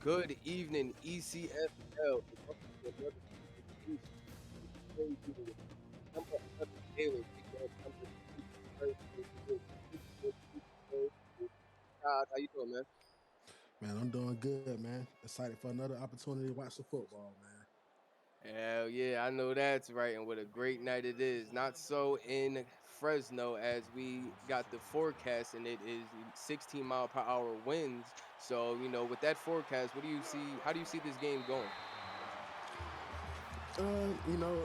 Good evening, ECFL, and welcome to another edition of Today's Meeting with number 11 Baylor taking on number 2 Fresno State. This is your Tuesday. God, how you doing, man? Man, I'm doing good, man. Excited for another opportunity to watch some football, man. Hell yeah, I know that's right, and what a great night it is. Not so in Fresno as we got the forecast, and it is 16-mile-per-hour winds. So, with that forecast, what do you see? How do you see this game going? You know,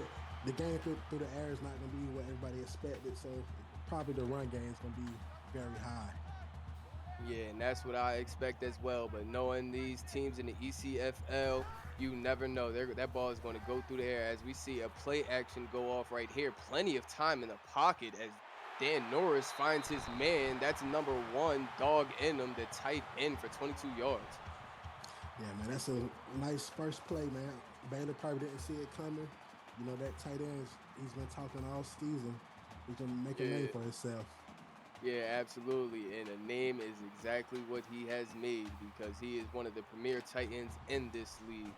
the game through the air is not going to be what everybody expected, so probably the run game is going to be very high. Yeah, and that's what I expect as well. But knowing these teams in the ECFL, you never know. That ball is going to go through the air as we see a play action go off right here. Plenty of time in the pocket as Dan Norris finds his man. That's number one dog in him, the tight end for 22 yards. Yeah, man, that's a nice first play, man. Baylor probably didn't see it coming. You know, that tight end, he's been talking all season. He can make a name Yeah. for himself. Yeah, absolutely. And the name is exactly what he has made because he is one of the premier tight ends in this league.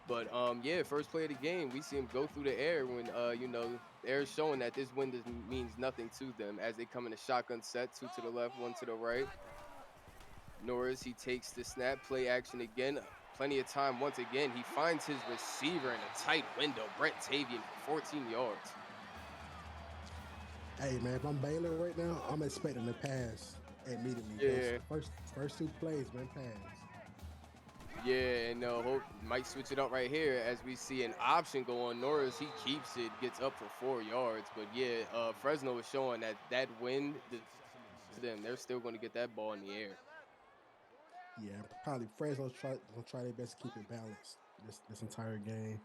But yeah, first play of the game, we see him go through the air when they're showing that this wind means nothing to them as they come in a shotgun set, two to the left, one to the right. Norris, he takes the snap, play action again. Plenty of time once again. He finds his receiver in a tight window, Brett Tavian for 14 yards. Hey, man, if I'm Baylor right now, I'm expecting to pass immediately. Those Yeah. first two plays, man, pass. Yeah, and hope might switch it up right here as we see an option go on Norris. He keeps it, gets up for 4 yards. But yeah, Fresno is showing that wind to them. They're still going to get that ball in the air. Yeah, probably Fresno's gonna try their best to keep it balanced this entire game.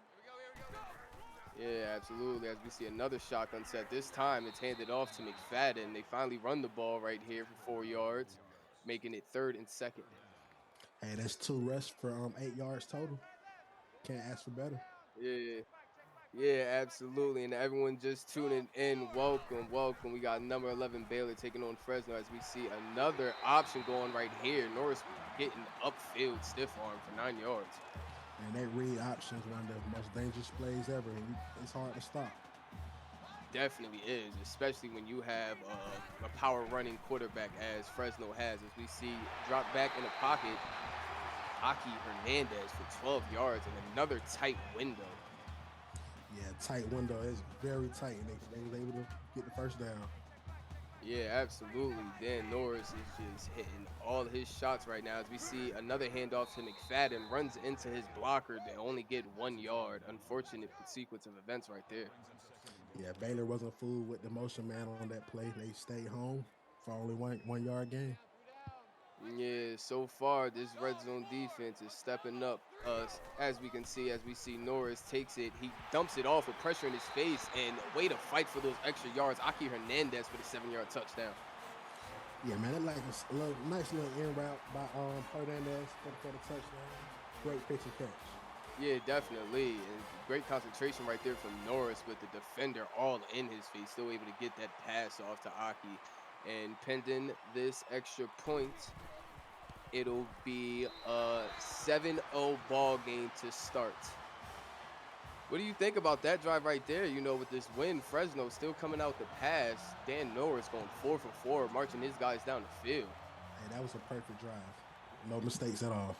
Yeah, absolutely. As we see another shotgun set, this time it's handed off to McFadden. They finally run the ball right here for 4 yards, making it third and second. Hey, that's two rushes for 8 yards total. Can't ask for better. Yeah. Yeah, absolutely. And everyone just tuning in, welcome, welcome. We got number 11 Baylor taking on Fresno as we see another option going right here. Norris getting upfield stiff arm for 9 yards. And that read option is one of the most dangerous plays ever, and it's hard to stop. Definitely is, especially when you have a power running quarterback as Fresno has. As we see drop back in the pocket, Aki Hernandez for 12 yards and another tight window. Yeah, tight window is very tight, and they was able to get the first down. Yeah, absolutely. Dan Norris is just hitting all his shots right now as we see another handoff to McFadden, runs into his blocker. They only get 1 yard. Unfortunate sequence of events right there. Yeah, Baylor wasn't fooled with the motion man on that play. They stayed home for only one yard gain. Yeah, so far this red zone defense is stepping up. As we can see, as we see Norris takes it, he dumps it off with pressure in his face and way to fight for those extra yards. Aki Hernandez for the 7 yard touchdown. Yeah, man, it like a nice little in route by Hernandez for the touchdown. Great pitch and catch. Yeah, definitely. And great concentration right there from Norris with the defender all in his face, still able to get that pass off to Aki. And pending this extra point, it'll be a 7-0 ball game to start. What do you think about that drive right there? With this win, Fresno still coming out the pass. Dan Norris going 4 for 4, marching his guys down the field. Hey, that was a perfect drive. No mistakes at all.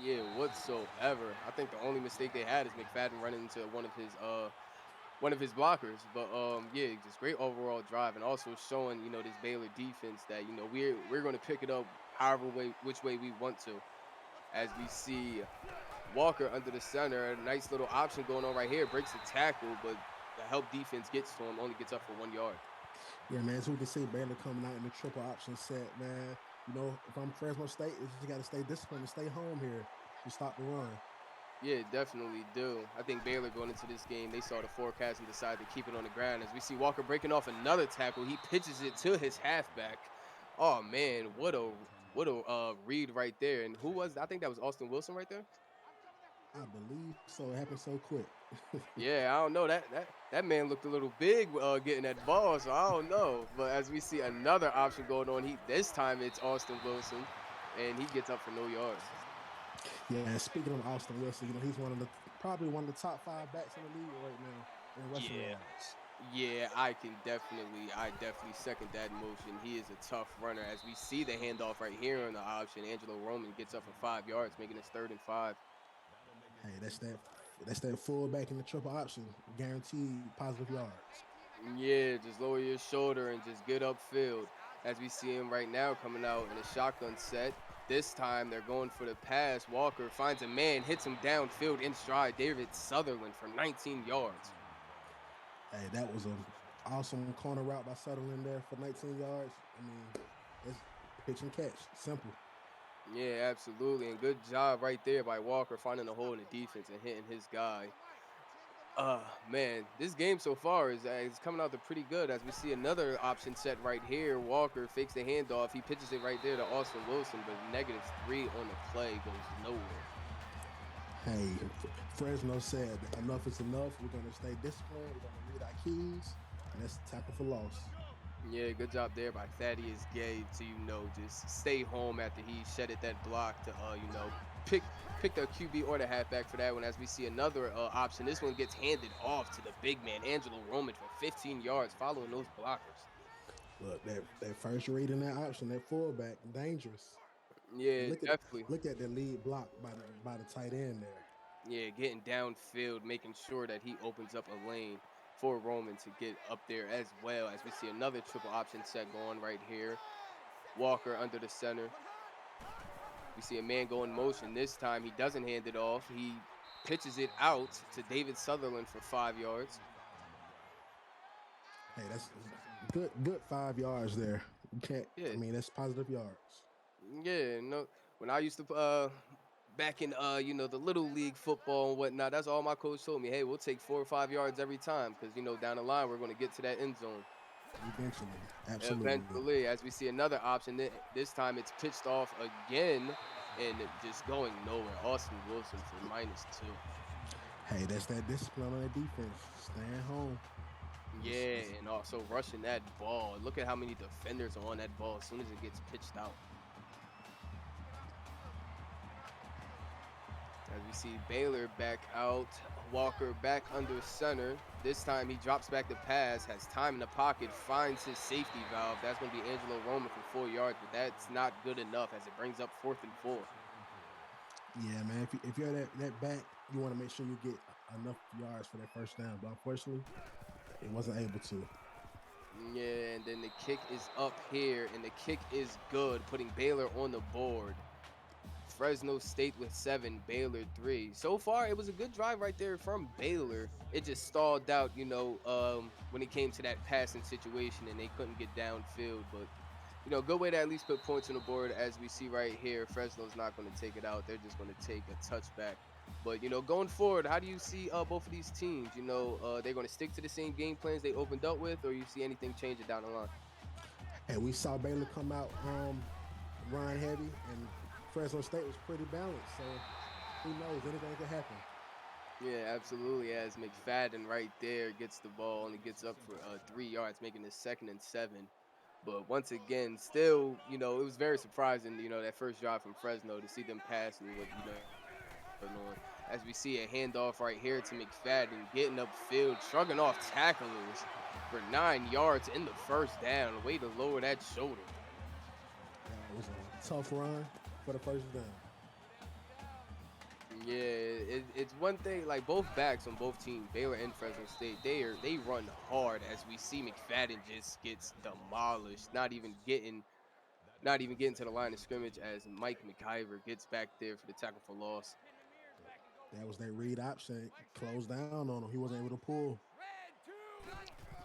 Yeah, whatsoever. I think the only mistake they had is McFadden running into one of his blockers. But yeah, just great overall drive, and also showing this Baylor defense that we're going to pick it up however which way we want to. As we see Walker under the center, a nice little option going on right here, breaks the tackle, but the help defense gets to him, only gets up for 1 yard. Yeah, man. As we can see, Baylor coming out in the triple option set, man. You know, if I'm Fresno State, you just got to stay disciplined and stay home here to stop the run. Yeah, definitely do. I think Baylor going into this game, they saw the forecast and decided to keep it on the ground. As we see Walker breaking off another tackle, he pitches it to his halfback. Oh man, what a read right there. And who was? I think that was Austin Wilson right there. I believe so. It happened so quick. Yeah, I don't know that man looked a little big getting that ball, so I don't know. But as we see another option going on, he this time it's Austin Wilson, and he gets up for no yards. Yeah, and speaking of Austin Wilson, he's probably one of the top five backs in the league right now in rushing Yeah. yards. Yeah, I definitely second that motion. He is a tough runner. As we see the handoff right here on the option, Angelo Roman gets up for 5 yards, making us 3rd and 5. Hey, that's that fullback in the triple option, guaranteed positive yards. Yeah, just lower your shoulder and just get upfield. As we see him right now coming out in a shotgun set. This time they're going for the pass. Walker finds a man, hits him downfield in stride. David Sutherland for 19 yards. Hey, that was a awesome corner route by Sutherland there for 19 yards. I mean, it's pitch and catch, simple. Yeah, absolutely. And good job right there by Walker finding a hole in the defense and hitting his guy. Man, this game so far is coming out to pretty good as we see another option set right here. Walker fakes the handoff. He pitches it right there to Austin Wilson, but -3 on the play goes nowhere. Hey, Fresno said enough is enough. We're gonna stay disciplined. We're gonna read our keys, and that's tackle for loss. Yeah, good job there by Thaddeus Gay to just stay home after he shedded that block to pick pick the QB or the halfback for that one. As we see another option, this one gets handed off to the big man Angelo Roman for 15 yards, following those blockers. Look, that first read in that option, that fullback, dangerous. And Yeah, look at definitely. look at the lead block by the tight end there. Yeah, getting downfield, making sure that he opens up a lane for Roman to get up there as well. As we see another triple option set going right here. Walker under the center. We see a man go in motion. This time he doesn't hand it off. He pitches it out to David Sutherland for 5 yards. Hey, that's good 5 yards there. You can't. I Yeah, mean, that's positive yards. yeah. No, when I used to back in the little league football and whatnot, that's all my coach told me. Hey, we'll take 4 or 5 yards every time because down the line we're going to get to that end zone. Eventually, absolutely. Eventually, as we see another option, this time it's pitched off again and just going nowhere. Austin Wilson for -2. Hey, that's that discipline on that defense. Staying home. Yeah, and also rushing that ball. Look at how many defenders are on that ball as soon as it gets pitched out. As we see Baylor back out, Walker back under center. This time he drops back the pass, has time in the pocket, finds his safety valve. That's going to be Angelo Roman for 4 yards, but that's not good enough as it brings up 4th and 4. Yeah, man. If you're that back, you want to make sure you get enough yards for that first down. But unfortunately, it wasn't able to. Yeah, and then the kick is up here, and the kick is good, putting Baylor on the board. Fresno State with 7, Baylor 3. So far, it was a good drive right there from Baylor. It just stalled out, when it came to that passing situation and they couldn't get downfield. But, good way to at least put points on the board. As we see right here, Fresno's not going to take it out. They're just going to take a touchback. But, going forward, how do you see both of these teams? They're going to stick to the same game plans they opened up with, or you see anything changing down the line? And we saw Baylor come out run heavy, and Fresno State was pretty balanced. So who knows? Anything could happen. Yeah, absolutely. As McFadden right there gets the ball, only gets up for 3 yards, making it 2nd and 7. But once again, still, it was very surprising, that first drive from Fresno to see them passing with, going on. As we see a handoff right here to McFadden, getting upfield, shrugging off tacklers for 9 yards in the first down. Way to lower that shoulder. That was a tough run for the first down. Yeah, it's one thing like both backs on both teams, Baylor and Fresno State, they run hard as we see McFadden just gets demolished, not even getting to the line of scrimmage as Mike McIver gets back there for the tackle for loss. That was that read option. Closed down on him. He wasn't able to pull.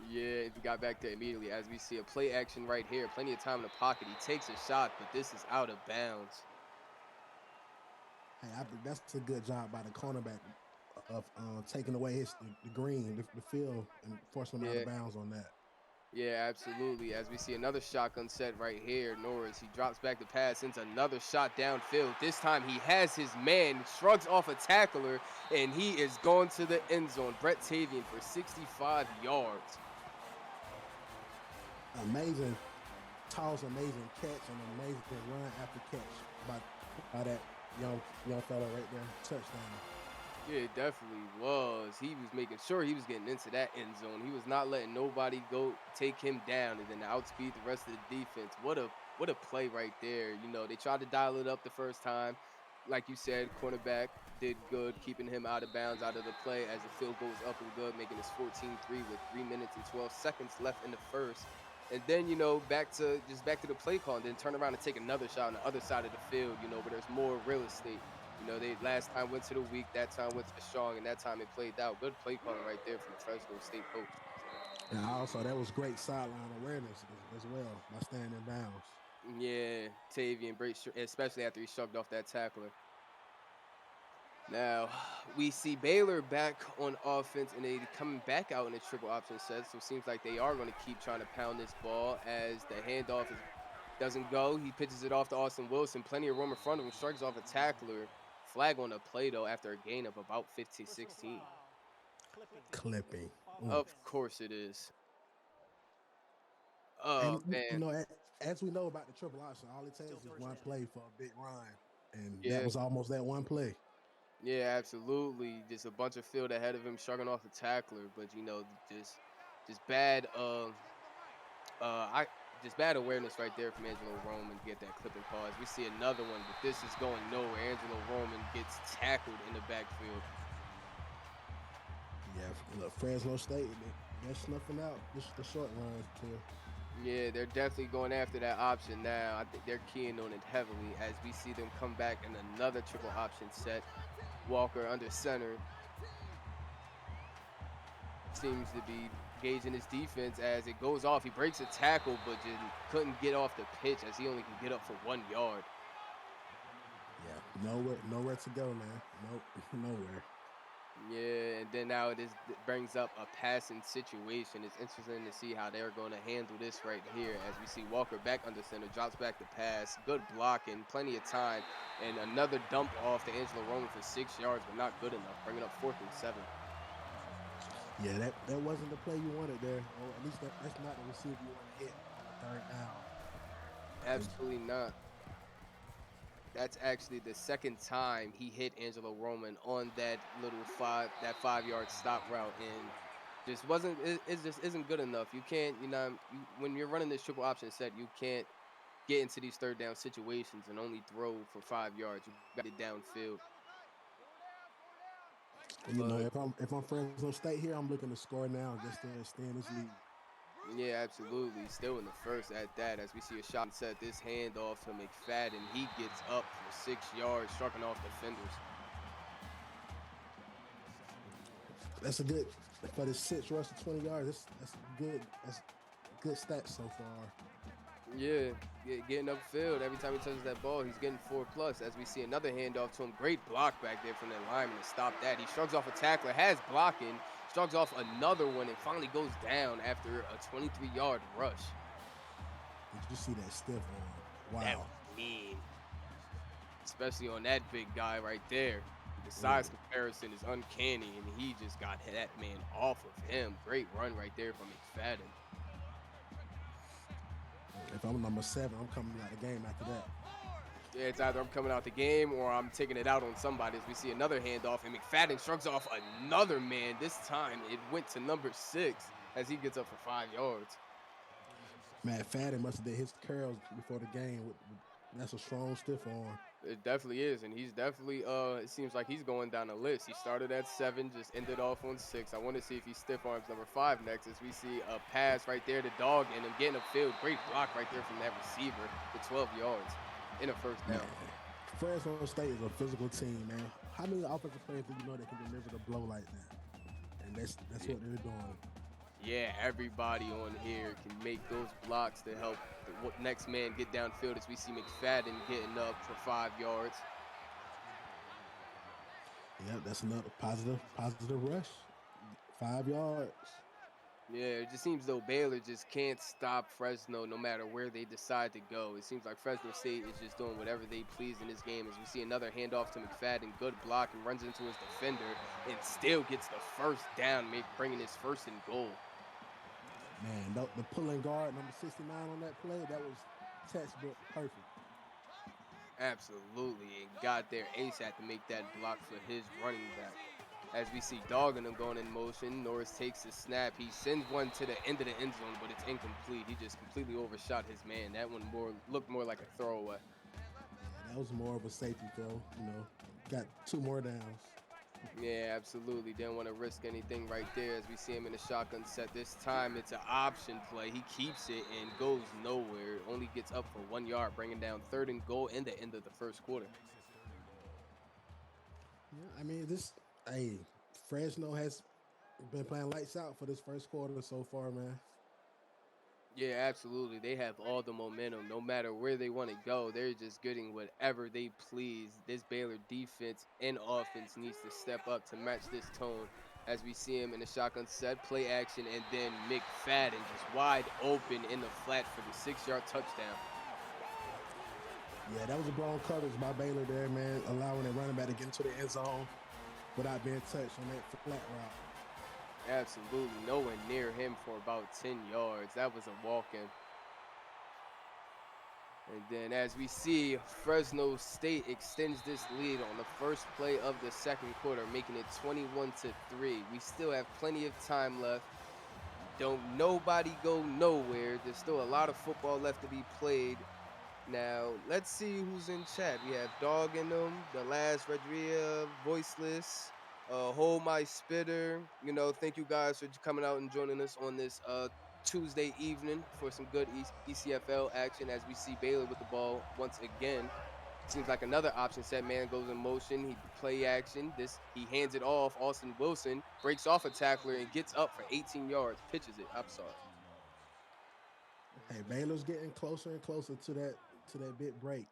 Yeah, we got back there immediately as we see a play action right here. Plenty of time in the pocket. He takes a shot, but this is out of bounds. Hey, I think that's a good job by the cornerback of taking away the green, the field, and forcing him out of Yeah, bounds on that. Yeah, absolutely. As we see another shotgun set right here, Norris, he drops back the pass, sends another shot downfield. This time he has his man, shrugs off a tackler, and he is going to the end zone. Brett Tavian for 65 yards. Amazing toss, amazing catch, and amazing run after catch by that young fella right there, touchdown. Yeah, it definitely was. He was making sure he was getting into that end zone. He was not letting nobody go take him down and then outspeed the rest of the defense. What a play right there. You know, they tried to dial it up the first time. Like you said, cornerback did good keeping him out of bounds out of the play as the field goes up and good, making this 14-3 with 3 minutes and 12 seconds left in the first. And then, back to the play call and then turn around and take another shot on the other side of the field, where there's more real estate. They last time went to the weak, that time went to the strong, and that time it played out. Good play calling right there from the Fresno State coach. And also, that was great sideline awareness as well by staying in bounds. Yeah, Tavian Brate, especially after he shrugged off that tackler. Now we see Baylor back on offense, and they coming back out in a triple option set. So it seems like they are going to keep trying to pound this ball as the handoff is doesn't go. He pitches it off to Austin Wilson. Plenty of room in front of him. Strikes off a tackler. Flag on the play though after a gain of about 15, 16. Clipping. Mm. Of course it is. Oh And man, as we know about the triple option, all it takes is one play for a big run, and that yeah, was almost that one play. yeah, absolutely. Just a bunch of field ahead of him, shrugging off the tackler, but just bad, I just bad awareness right there from Angelo Roman to get that clipping cause. We see another one, but this is going nowhere. Angelo Roman gets tackled in the backfield. Yeah, look, Fresno State, they're snuffing out the short runs too. Yeah, they're definitely going after that option now. I think they're keying on it heavily as we see them come back in another triple option set. Walker under center seems to be gauging his defense as it goes off. He breaks a tackle, but just couldn't get off the pitch as he only can get up for 1 yard. Yeah, nowhere to go, man. Nope, nowhere. Yeah, and then now brings up a passing situation. It's interesting to see how they're going to handle this right here as we see Walker back under center, drops back the pass, good blocking, plenty of time, and another dump off to Angelo Roman for 6 yards, but not good enough, bringing up 4th and 7. Yeah, that wasn't the play you wanted there, or at least that's not the receiver you want to hit on a third down. Cause Absolutely not. That's actually the second time he hit Angelo Roman on that 5 yard stop route and just wasn't it just isn't good enough. You can't, when you're running this triple option set, you can't get into these third down situations and only throw for 5 yards. You got it downfield. But if I'm Fresno State here, I'm looking to score now just to extend this lead. yeah, absolutely. Still in the first at that, as we see a shot and set this handoff to McFadden. He gets up for 6 yards, striking off defenders. That's a good for the six rush to 20 yards. That's good. That's good stats so far. Yeah, getting upfield. Every time he touches that ball, he's getting 4 plus. As we see another handoff to him. Great block back there from that lineman to stop that. He shrugs off a tackler, has blocking, shrugs off another one, and finally goes down after a 23-yard rush. Did you see that stiff arm? That Wow. was mean, especially on that big guy right there. The Mm. size comparison is uncanny, and he just got that man off of him. Great run right there from McFadden. If I'm number 7, I'm coming out of the game after that. Yeah, it's either I'm coming out the game or I'm taking it out on somebody. As we see another handoff, and McFadden shrugs off another man. This time it went to number 6 as he gets up for 5 yards. Man, Fadden must have did his curls before the game. That's a strong stiff arm. It definitely is, and he's definitely it seems like he's going down the list. He started at 7, just ended off on 6. I want to see if he stiff arms number 5 next, as we see a pass right there to Dog and him getting upfield. Great block right there from that receiver for 12 yards in a first Man, down. Fresno State is a physical team, man. How many offensive players do you know that can deliver the blow like that? And that's Yeah, what they're doing. yeah, everybody on here can make those blocks to help the next man get downfield, as we see McFadden getting up for 5 yards. Yeah, that's another positive rush. 5 yards. Yeah, it just seems though Baylor just can't stop Fresno no matter where they decide to go. It seems like Fresno State is just doing whatever they please in this game. As we see another handoff to McFadden, good block and runs into his defender and still gets the first down, bringing his first and goal. Man, the pulling guard, number 69 on that play, that was textbook perfect. Absolutely, and got there ASAP to make that block for his running back. As we see dogging him going in motion, Norris takes the snap. He sends one to the end of the end zone, but it's incomplete. He just completely overshot his man. That one more looked more like a throwaway. Yeah, that was more of a safety throw. Got two more downs. Yeah, absolutely. Didn't want to risk anything right there as we see him in the shotgun set. This time it's an option play. He keeps it and goes nowhere. Only gets up for 1 yard, bringing down third and goal in the end of the first quarter. Yeah, I mean this. Hey, Fresno has been playing lights out for this first quarter so far, man. Yeah, absolutely. They have all the momentum. No matter where they want to go, they're just getting whatever they please. This Baylor defense and offense needs to step up to match this tone as we see him in the shotgun set, play action, and then McFadden just wide open in the flat for the 6 yard touchdown. Yeah, that was a blown coverage by Baylor there, man, allowing the running back to get into the end zone without being touched on that flat route. Absolutely. Nowhere near him for about 10 yards. That was a walk in. And then, as we see, Fresno State extends this lead on the first play of the second quarter, making it 21-3. We still have plenty of time left. Don't nobody go nowhere. There's still a lot of football left to be played. Now, let's see who's in chat. We have Dog in them, The Last Redria, Voiceless, Hold My Spitter. Thank you guys for coming out and joining us on this Tuesday evening for some good ECFL action as we see Baylor with the ball once again. Seems like another option set man goes in motion. He play action. He hands it off. Austin Wilson breaks off a tackler and gets up for 18 yards. Pitches it. I'm sorry. Hey, Baylor's getting closer and closer to that big break.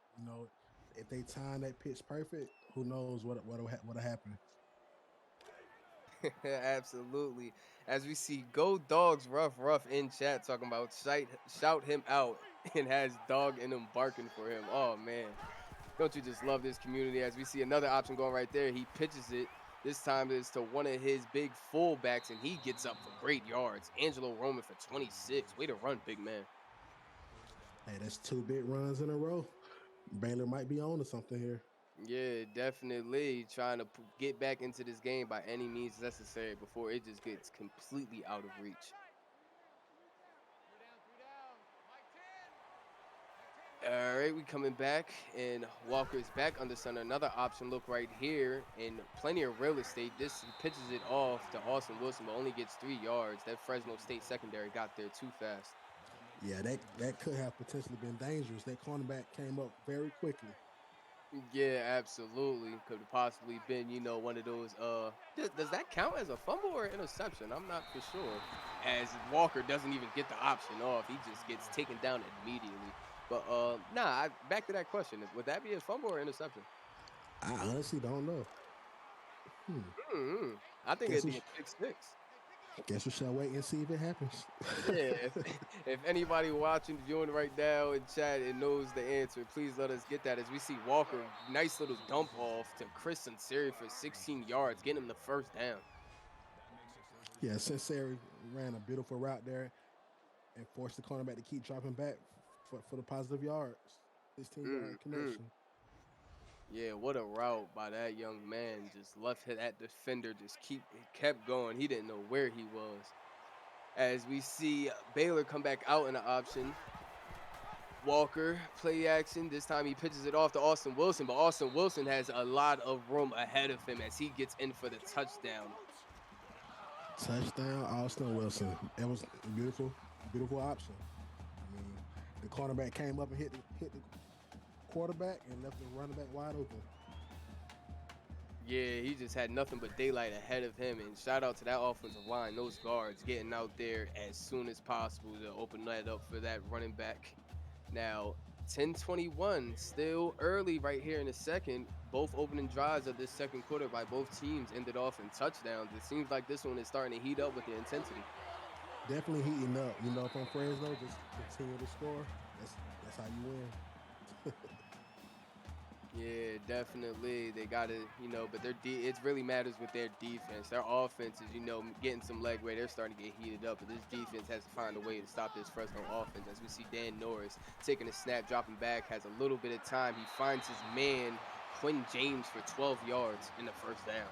If they time that pitch perfect, who knows what'll happen. Absolutely. As we see Go Dogs Rough in chat talking about shout him out and has dog in him barking for him. Oh man. Don't you just love this community? As we see another option going right there. He pitches it. This time it's to one of his big fullbacks, and he gets up for great yards. Angelo Roman for 26. Way to run, big man. Hey, that's two big runs in a row. Baylor might be on to something here. Yeah, definitely trying to get back into this game by any means necessary before it just gets completely out of reach. All right, we coming back, and Walker's back under center. Another option look right here, and plenty of real estate. This he pitches it off to Austin Wilson, but only gets 3 yards. That Fresno State secondary got there too fast. Yeah, that could have potentially been dangerous. That cornerback came up very quickly. Yeah, absolutely. Could have possibly been, one of those. Does that count as a fumble or interception? I'm not for sure. As Walker doesn't even get the option off, he just gets taken down immediately. But nah. Back to that question: would that be a fumble or interception? I honestly don't know. Hmm. I think Guess it'd we be a pick six. guess we shall wait and see if it happens. Yeah, if anybody watching, viewing right now in chat and knows the answer, please let us get that. As we see Walker, nice little dump off to Chris Sinceri for 16 yards, getting him the first down. Yeah, Sinceri ran a beautiful route there and forced the cornerback to keep dropping back for the positive yards. 16-yard Mm. connection. Yeah, what a route by that young man. Just left that defender, just kept going. He didn't know where he was. As we see Baylor come back out in the option. Walker play action. This time he pitches it off to Austin Wilson, but Austin Wilson has a lot of room ahead of him as he gets in for the touchdown. Touchdown, Austin Wilson. It was a beautiful option. I mean, the cornerback came up and hit the quarterback and left the running back wide open. Yeah, he just had nothing but daylight ahead of him. And shout out to that offensive line, those guards getting out there as soon as possible to open that up for that running back. Now, 10:21, still early right here in the second. Both opening drives of this second quarter by both teams ended off in touchdowns. It seems like this one is starting to heat up with the intensity. Definitely heating up. From Fresno, just continue to score. That's how you win. Yeah, definitely. They gotta, but it really matters with their defense. Their offense is, getting some leg way. They're starting to get heated up, but this defense has to find a way to stop this Fresno offense. As we see Dan Norris taking a snap, dropping back, has a little bit of time. He finds his man, Quinn James, for 12 yards in the first down.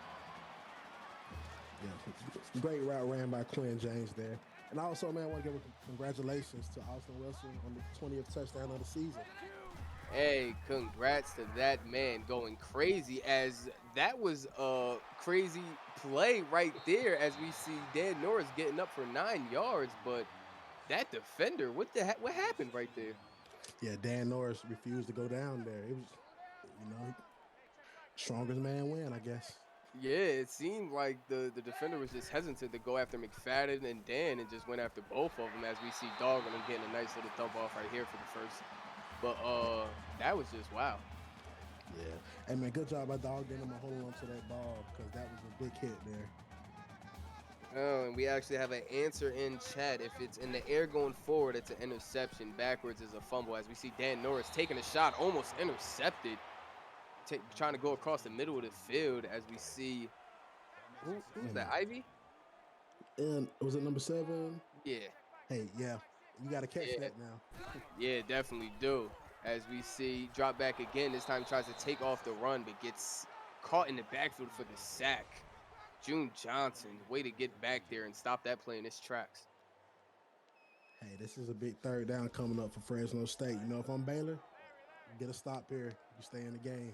Yeah, great route ran by Quinn James there. And also, man, I want to give a congratulations to Austin Wilson on the 20th touchdown of the season. Hey, congrats to that man going crazy as that was a crazy play right there as we see Dan Norris getting up for 9 yards, but that defender, what happened right there? Yeah, Dan Norris refused to go down there. It was, strongest man win, I guess. Yeah, it seemed like the defender was just hesitant to go after McFadden and Dan and just went after both of them as we see Dog on them getting a nice little dump off right here for the first. But that was just wow. Yeah. Hey, man, good job by Dog getting him holding on to that ball because that was a big hit there. Oh, and we actually have an answer in chat. If it's in the air going forward, it's an interception. Backwards is a fumble. As we see Dan Norris taking a shot, almost intercepted, trying to go across the middle of the field. As we see, who's that? Mm. Ivy? And was it number 7? Yeah, Hey, yeah, you got to catch yeah, that now. yeah, definitely do. As we see, drop back again. This time tries to take off the run, but gets caught in the backfield for the sack. June Johnson, way to get back there and stop that play in its tracks. Hey, this is a big third down coming up for Fresno State. If I'm Baylor, get a stop here. You stay in the game.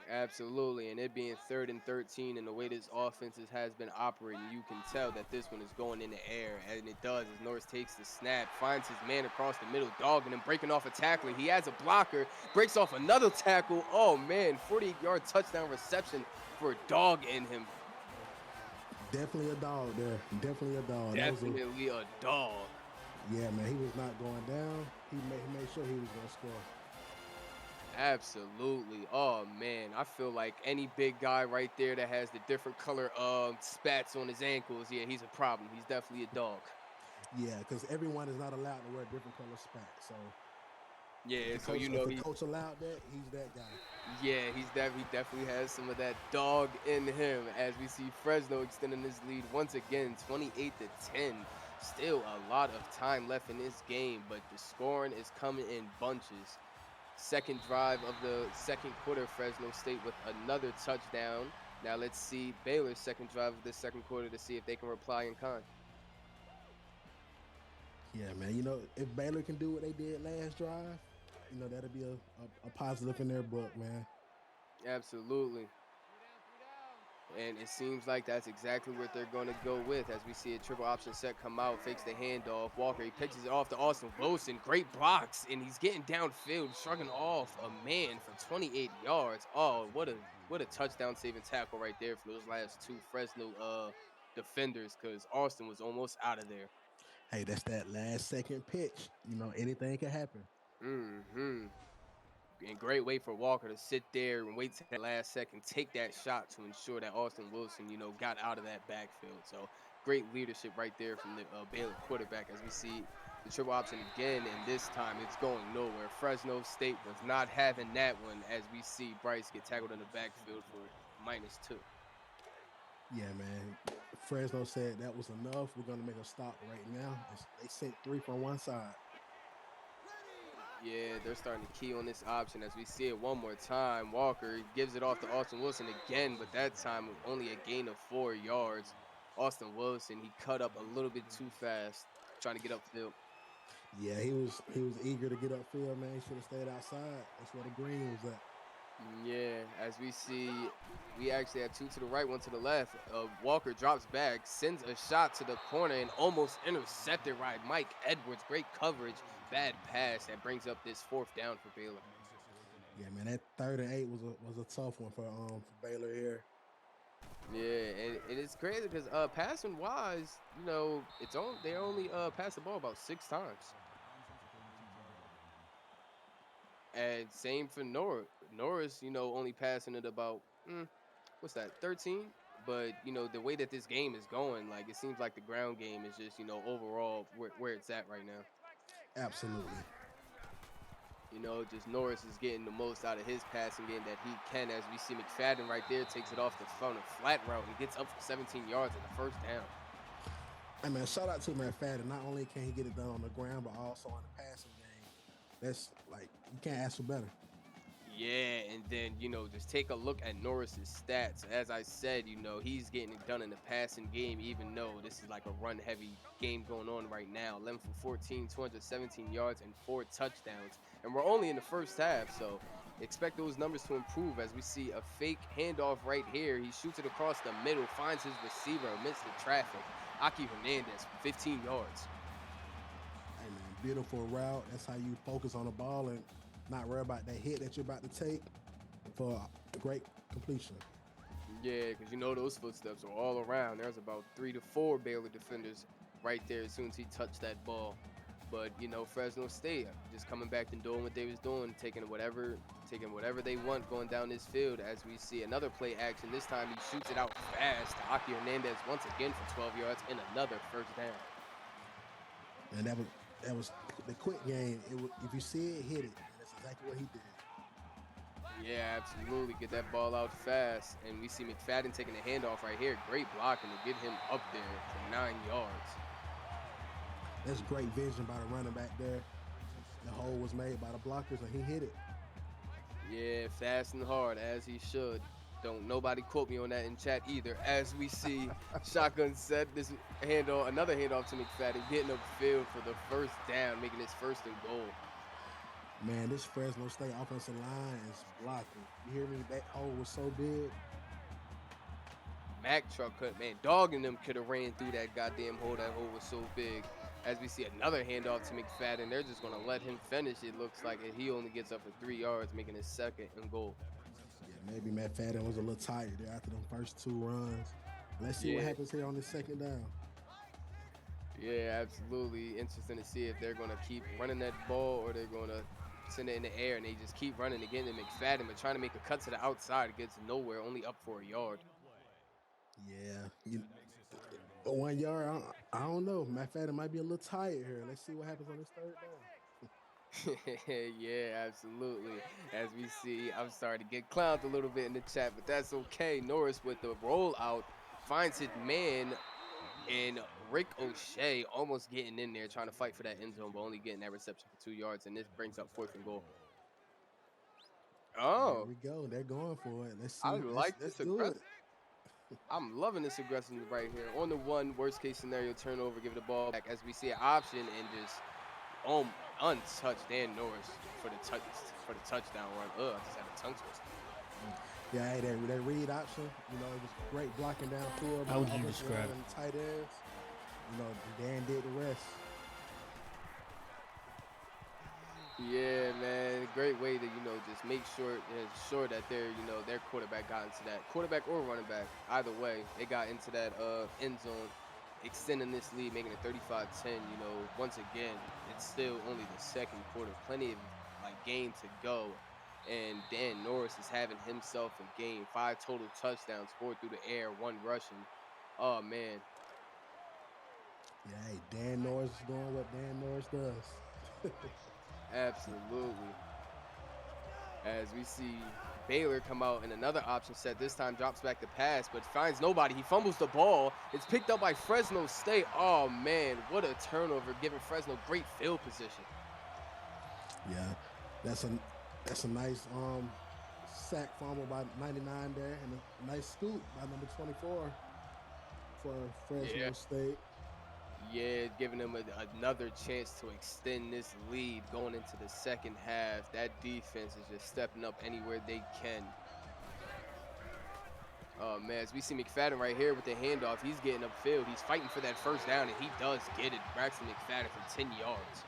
Absolutely, and it being 3rd and 13, and the way this has been operating, you can tell that this one is going in the air, and it does. As Norris takes the snap, finds his man across the middle, dogging him, breaking off a tackle. He has a blocker, breaks off another tackle. Oh man, 48-yard touchdown reception for a dog in him. Definitely a dog there. Definitely a dog. That was a Definitely a dog. Yeah, man. He was not going down. He made sure he was going to score. Absolutely. Oh man, I feel like any big guy right there that has the different color spats on his ankles, yeah, he's a problem. He's definitely a dog. Yeah, because everyone is not allowed to wear different color spats. So Yeah, so if the he coach allowed that, he's that guy. yeah, he definitely has some of that dog in him as we see Fresno extending this lead once again, 28-10. Still a lot of time left in this game, but the scoring is coming in bunches. Second drive of the second quarter, Fresno State with another touchdown. Now let's see Baylor's second drive of the second quarter to see if they can reply in kind. Yeah, man. If Baylor can do what they did last drive, that'll be a positive in their book, man. Absolutely. And it seems like that's exactly what they're going to go with as we see a triple option set come out, fakes the handoff. Walker, he pitches it off to Austin Wilson. Great blocks, and he's getting downfield, shrugging off a man for 28 yards. Oh, what a touchdown saving tackle right there for those last two Fresno defenders, because Austin was almost out of there. Hey, that's that last second pitch. Anything can happen. Hmm. And great way for Walker to sit there and wait to that last second, take that shot to ensure that Austin Wilson, got out of that backfield. So great leadership right there from the Baylor quarterback as we see the triple option again, and this time it's going nowhere. Fresno State was not having that one as we see Bryce get tackled in the backfield for -2. Yeah, man. Fresno said that was enough. We're gonna make a stop right now. They sent 3 from one side. Yeah, they're starting to key on this option as we see it one more time. Walker gives it off to Austin Wilson again, but that time only a gain of 4 yards. Austin Wilson, he cut up a little bit too fast, trying to get upfield. Yeah, he was eager to get upfield, man. He should have stayed outside. That's where the green was at. Yeah, as we see, we actually have two to the right, one to the left. Walker drops back, sends a shot to the corner, and almost intercepted by Mike Edwards. Great coverage, bad pass that brings up this fourth down for Baylor. Yeah, man. That 3rd and 8 was a tough one for Baylor here. Yeah, and it's crazy because passing wise, they only pass the ball about 6 times. And same for Norris, only passing it about what's that, 13? But the way that this game is going, like it seems like the ground game is just, overall where it's at right now. Absolutely. Just Norris is getting the most out of his passing game that he can, as we see McFadden right there takes it off the front of flat route and gets up for 17 yards and a first down. Hey man, shout out to McFadden. Not only can he get it done on the ground, but also on the passing game. That's like you can't ask for better. Yeah, and then, just take a look at Norris's stats. As I said, he's getting it done in the passing game, even though this is like a run heavy game going on right now. 11 for 14, 217 yards, and 4 touchdowns. And we're only in the first half, so expect those numbers to improve as we see a fake handoff right here. He shoots it across the middle, finds his receiver amidst the traffic. Aki Hernandez for 15 yards. Hey man, beautiful route. That's how you focus on the ball and not worry about that hit that you're about to take for a great completion. Yeah, because those footsteps are all around. There's about 3 to 4 Baylor defenders right there as soon as he touched that ball. But Fresno State just coming back and doing what they was doing, taking whatever they want going down this field. As we see another play action, this time he shoots it out fast to Aki Hernandez once again for 12 yards and another first down. And that was the quick game. If you see it, hit it. And that's exactly what he did. Yeah, absolutely. Get that ball out fast. And we see McFadden taking the handoff right here. Great blocking to get him up there for 9 yards. That's great vision by the running back there. The hole was made by the blockers, and he hit it. Yeah, fast and hard as he should. Don't nobody quote me on that in chat either. As we see, shotgun set this another handoff to McFadden, getting upfield for the first down, making his first and goal. Man, this Fresno State offensive line is blocking. You hear me? That hole was so big. Mack truck cut, man, dogging them could have ran through that goddamn hole. That hole was so big. As we see another handoff to McFadden, they're just gonna let him finish. It looks like he only gets up for 3 yards, making his second and goal. Yeah, maybe McFadden was a little tired there after them first two runs. Let's see what Yeah, happens here on this second down. yeah, absolutely. Interesting to see if they're gonna keep running that ball or they're gonna send it in the air and they just keep running again to McFadden, but trying to make a cut to the outside. It gets nowhere, only up for a yard. Yeah, 1 yard. I don't know. McFadden might be a little tired here. Let's see what happens on this third down. Yeah, absolutely. As we see, I'm starting to get clowned a little bit in the chat, but that's okay. Norris with the rollout finds his man and Rick O'Shea almost getting in there trying to fight for that end zone, but only getting that reception for 2 yards, and this brings up fourth and goal. There Oh, we go. They're going for it. Let's I see. Let's like let's this do it. aggressive. I'm loving this aggressiveness right here. On the one, worst case scenario, turnover, give the ball back as we see an option and just untouched Dan Norris for the touchdown run. I just had a tongue twister. Yeah, hey, that read option. It was great blocking downfield by How the would you offensive describe line it? and the tight ends. Dan did the rest. Yeah, man, great way to just make sure that their quarterback got into that quarterback or running back. Either way, they got into that end zone, extending this lead, making it 35-10. Once again, it's still only the second quarter, plenty of game to go, and Dan Norris is having himself a game. 5 total touchdowns, 4 through the air, 1 rushing. Oh man, Yeah, hey, Dan Norris is doing what Dan Norris does. absolutely. As we see Baylor come out in another option set, this time drops back to pass, but finds nobody. He fumbles the ball. It's picked up by Fresno State. Oh man, what a turnover, giving Fresno great field position. Yeah, that's a nice sack fumble by 99 there, and a nice scoop by number 24 for Yeah. Fresno State. Yeah, giving them another chance to extend this lead going into the second half. That defense is just stepping up anywhere they can. Oh man, as we see McFadden right here with the handoff, he's getting upfield. He's fighting for that first down, and he does get it. Braxton McFadden for 10 yards.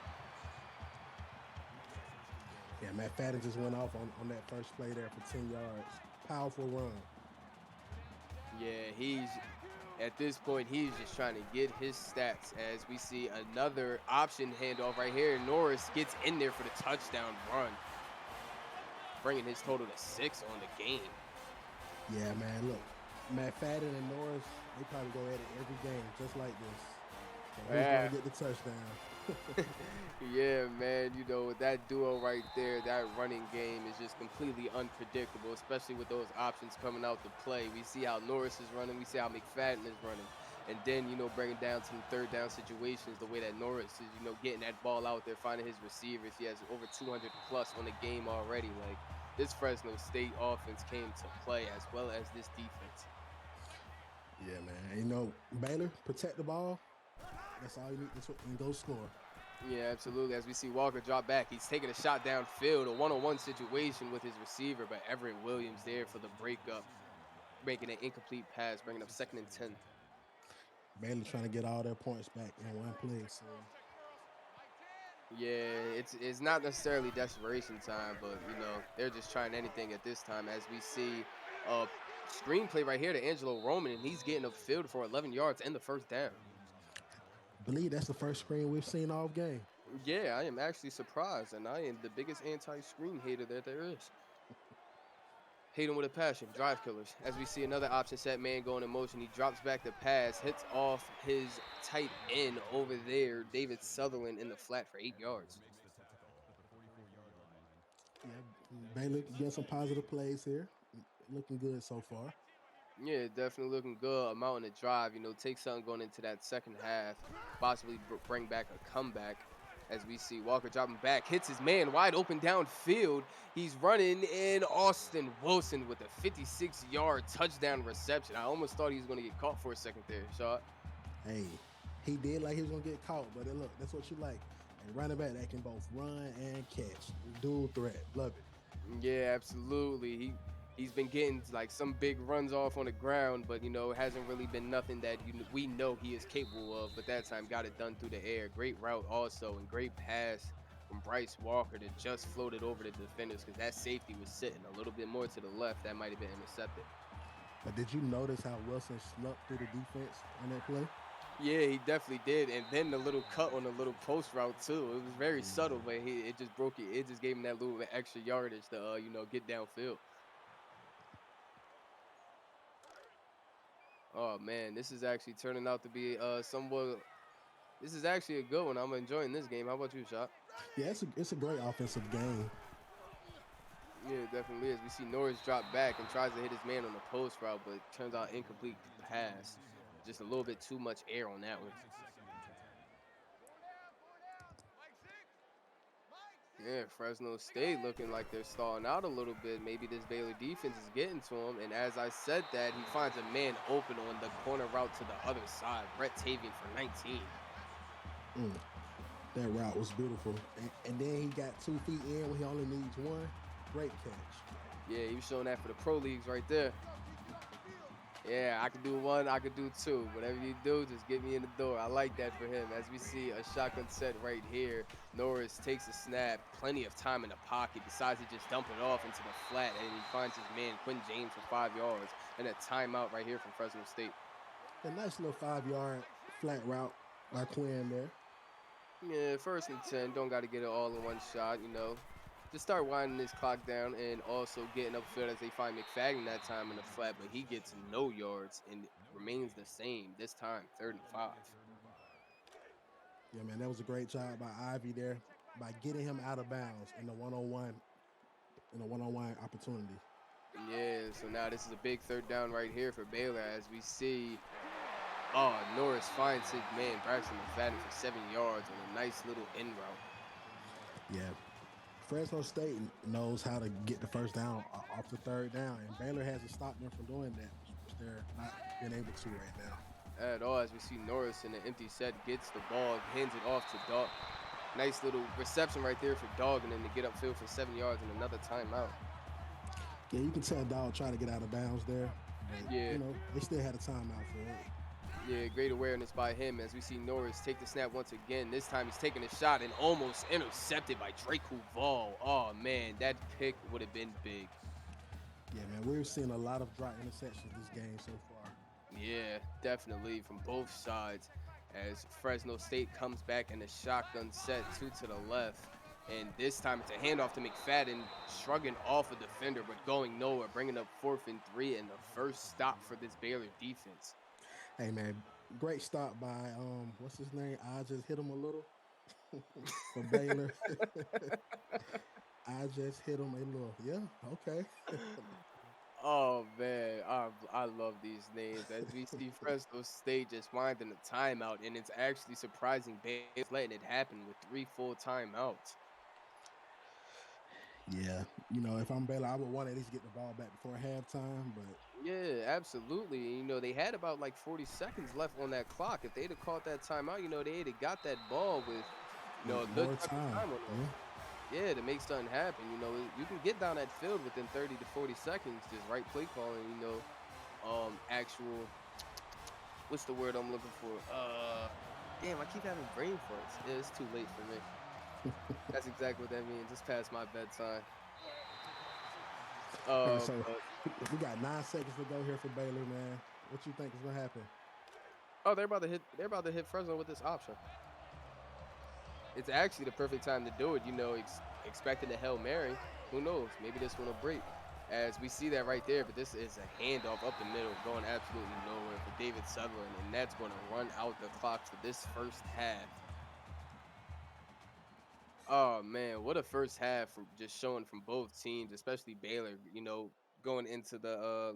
Yeah, McFadden just went off on that first play there for 10 yards. Powerful run. Yeah, at this point, he's just trying to get his stats as we see another option handoff right here. Norris gets in there for the touchdown run, bringing his total to 6 on the game. Yeah, man, look, McFadden and Norris, they probably go at it every game just like this. So who's Yeah. going to get the touchdown? Yeah, man. With that duo right there, that running game is just completely unpredictable, especially with those options coming out to play. We see how Norris is running, we see how McFadden is running. And then, bring it down to the third down situations, the way that Norris is, getting that ball out there, finding his receivers. He has over 200 plus on the game already. Like, this Fresno State offense came to play as well as this defense. Yeah, man. Baylor, protect the ball. That's all you need and go score. Yeah, absolutely. As we see Walker drop back, he's taking a shot downfield, a one-on-one situation with his receiver, but Everett Williams there for the breakup, making an incomplete pass, bringing up 2nd and 10. Baylor trying to get all their points back in one play. So Yeah, it's not necessarily desperation time, but they're just trying anything at this time. As we see screenplay right here to Angelo Roman, and he's getting upfield for 11 yards and the first down. believe that's the first screen we've seen all game. Yeah, I am actually surprised, and I am the biggest anti-screen hater that there is. Hate him with a passion. Drive killers. As we see another option set man going in motion, he drops back the pass, hits off his tight end over there, David Sutherland in the flat for 8 yards. Yeah, Baylor getting some positive plays here. Looking good so far. Yeah, definitely looking good. A mountain to drive. Take something going into that second half, possibly bring back a comeback. As we see Walker dropping back, hits his man wide open downfield. He's running in Austin Wilson with a 56-yard touchdown reception. I almost thought he was going to get caught for a second there, Shaw. Hey, he did like he was gonna get caught, but look, that's what you like. A running back that can both run and catch. Dual threat. Love it. Yeah, absolutely. He's been getting like some big runs off on the ground, but it hasn't really been nothing that we know he is capable of. But that time got it done through the air. Great route also, and great pass from Bryce Walker that just floated over the defenders because that safety was sitting a little bit more to the left. That might have been intercepted. But did you notice how Wilson snuck through the defense on that play? Yeah, he definitely did. And then the little cut on the little post route too. It was very subtle, but it just broke it. It just gave him that little bit extra yardage to get downfield. Oh man, this is actually turning out to be somewhat. This is actually a good one. I'm enjoying this game. How about you, Shot? Yeah, it's a great offensive game. Yeah, it definitely is. We see Norris drop back and tries to hit his man on the post route, but turns out incomplete pass. Just a little bit too much air on that one. Yeah, Fresno State looking like they're stalling out a little bit. Maybe this Baylor defense is getting to him. And as I said that, he finds a man open on the corner route to the other side. Brett Tavian for 19. Mm, that route was beautiful. And then he got 2 feet in when he only needs one. Great catch. Yeah, he was showing that for the pro leagues right there. Yeah, I could do one, I could do two. Whatever you do, just get me in the door. I like that for him. As we see a shotgun set right here, Norris takes a snap, plenty of time in the pocket, decides to just dump it off into the flat, and he finds his man Quinn James for 5 yards, and a timeout right here from Fresno State. A nice little 5 yard flat route by Quinn there. Yeah, 1st and 10, don't got to get it all in one shot. Just start winding this clock down and also getting upfield as they find McFadden that time in the flat, but he gets no yards and remains the same this time, 3rd and 5. Yeah, man, that was a great job by Ivy there by getting him out of bounds in a one-on-one opportunity. Yeah, so now this is a big 3rd down right here for Baylor as we see Norris finds his man Braxton McFadden for 7 yards on a nice little in route. Yeah, Fresno State knows how to get the first down off the 3rd down, and Baylor hasn't stopped them from doing that, which they're not being able to right now. At all, as we see Norris in an empty set gets the ball, hands it off to Dog. Nice little reception right there for Dog, and then to get upfield for 7 yards and another timeout. Yeah, you can tell Dog tried to get out of bounds there, but Yeah, they still had a timeout for it. yeah, great awareness by him as we see Norris take the snap once again. This time he's taking a shot and almost intercepted by Drake Huval. Oh man, that pick would have been big. Yeah, man, we're seeing a lot of drop interceptions this game so far. Yeah, definitely from both sides. As Fresno State comes back in the shotgun set, two to the left. And this time it's a handoff to McFadden, shrugging off a defender, but going nowhere, bringing up 4th and 3 and the first stop for this Baylor defense. Hey, man, great stop by what's his name? I just hit him a little. for Baylor. I just hit him a little. Yeah, okay. Oh man, I love these names. As we see Fresno State just winding a timeout, and it's actually surprising Baylor's letting it happen with three full timeouts. Yeah, if I'm Baylor, I would want to at least get the ball back before halftime. But Yeah, absolutely. And, they had about like 40 seconds left on that clock. If they'd have caught that timeout, they'd have got that ball with, with a good more chunk of time, time on there. yeah. Yeah, to make something happen. You can get down that field within 30 to 40 seconds, just right play calling, actual what's the word I'm looking for? Damn, I keep having brain farts. Yeah, it's too late for me. That's exactly what that means. It's past my bedtime. Okay, so But we got 9 seconds to go here for Baylor, man. What you think is gonna happen? oh, they're about to hit Fresno with this option. It's actually the perfect time to do it. Expecting a Hail Mary. Who knows? Maybe this one will break. As we see that right there, but this is a handoff up the middle, going absolutely nowhere for David Sutherland, and that's going to run out the clock for this first half. Oh man, what a first half from just showing from both teams, especially Baylor, going into the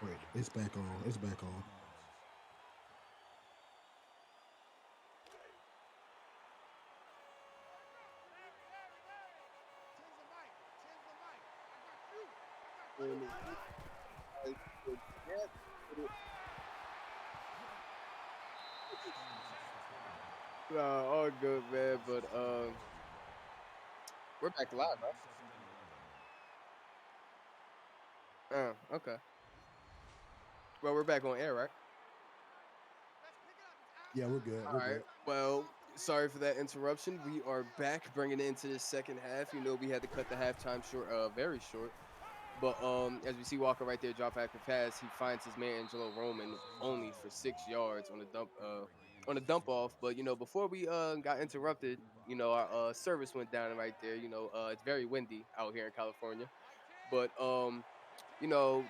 Wait, it's back on. It's back on. all good, man. But we're back live, right? Okay. Well, we're back on air, right? Yeah, we're good. We're All right. good. Well, sorry for that interruption. We are back, bringing it into the second half. We had to cut the halftime short, very short. But as we see Walker right there, drop back a pass, he finds his man Angelo Roman only for 6 yards on a dump off. But before we got interrupted, our service went down right there. It's very windy out here in California. But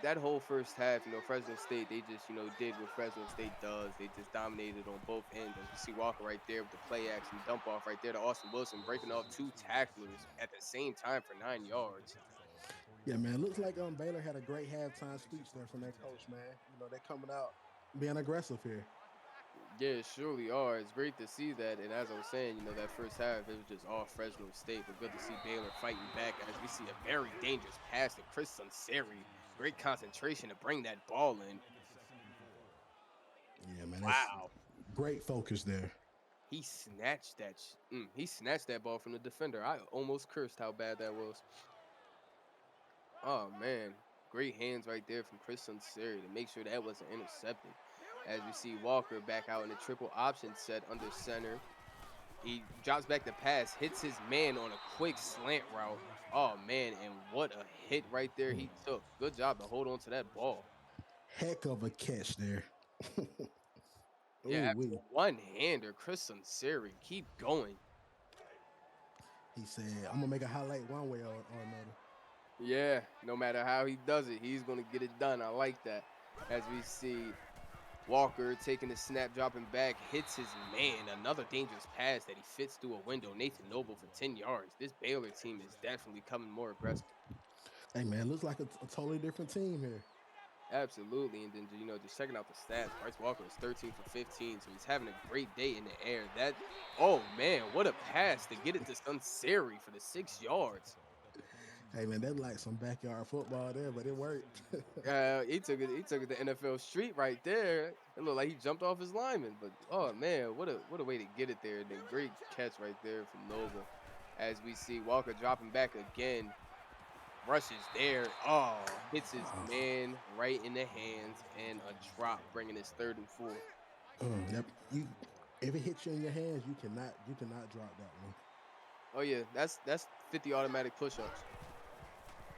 that whole first half, Fresno State, they just, did what Fresno State does. They just dominated on both ends. As we see Walker right there with the play action dump off right there to Austin Wilson, breaking off two tacklers at the same time for 9 yards. Yeah, man. Looks like Baylor had a great halftime speech there from their coach, man. They're coming out being aggressive here. Yeah, surely are. It's great to see that. And as I was saying, that first half, it was just all Fresno State, but good to see Baylor fighting back as we see a very dangerous pass to Chris Sunseri. Great concentration to bring that ball in. Yeah, man. That's Wow. great focus there. He snatched that ball from the defender. I almost cursed how bad that was. Oh man, great hands right there from Chris Sunseri to make sure that wasn't intercepted. As we see Walker back out in the triple option set under center, he drops back the pass, hits his man on a quick slant route. Oh man, and what a hit right there he took. Good job to hold on to that ball. Heck of a catch there. Yeah, Ooh, that's a wee. one-hander. Chris Sunseri, keep going. He said, I'm going to make a highlight one way or another. Yeah, no matter how he does it, he's gonna get it done. I like that. As we see Walker taking the snap, dropping back, hits his man. Another dangerous pass that he fits through a window. Nathan Noble for 10 yards. This Baylor team is definitely coming more aggressive. Hey, man, looks like a totally different team here. Absolutely. And then, just checking out the stats, Bryce Walker is 13 for 15. So he's having a great day in the air. Oh man, what a pass to get it to Sunseri for the 6 yards. Hey, man, that's like some backyard football there, but it worked. He took it to NFL Street right there. It looked like he jumped off his lineman, but oh man, what a way to get it there. And then great catch right there from Noble. As we see Walker dropping back again, rushes there. Oh, hits his man right in the hands and a drop, bringing his 3rd and 4. Yep. If it hits you in your hands, you cannot drop that one. Oh yeah, that's 50 automatic push-ups.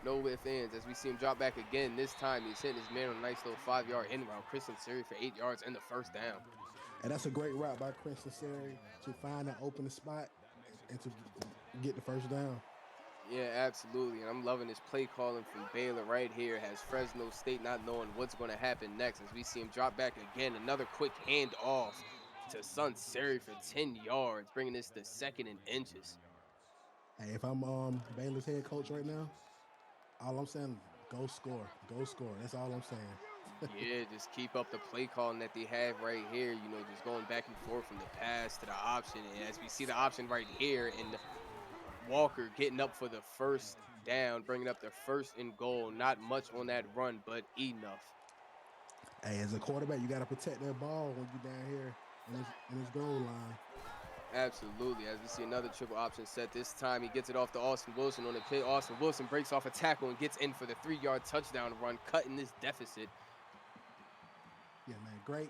No ifs, ands. As we see him drop back again, this time he's hitting his man on a nice little 5 yard in route. Kristen Siri for 8 yards and the first down. And that's a great route by Chris Necessary to find that open spot and to get the first down. Yeah, absolutely. And I'm loving this play calling from Baylor right here. Has Fresno State not knowing what's going to happen next as we see him drop back again. Another quick hand off to Sunseri for 10 yards, bringing this to 2nd and inches. Hey, if I'm Baylor's head coach right now, all I'm saying, go score, go score. That's all I'm saying. Yeah, just keep up the play calling that they have right here. Just going back and forth from the pass to the option. And as we see the option right here, and Walker getting up for the first down, bringing up the 1st and goal. Not much on that run, but enough. Hey, as a quarterback, you got to protect that ball when you're down here in this goal line. Absolutely. As we see another triple option set, this time he gets it off to Austin Wilson on the pit. Austin Wilson breaks off a tackle and gets in for the 3 yard touchdown run, cutting this deficit. Yeah, man, great.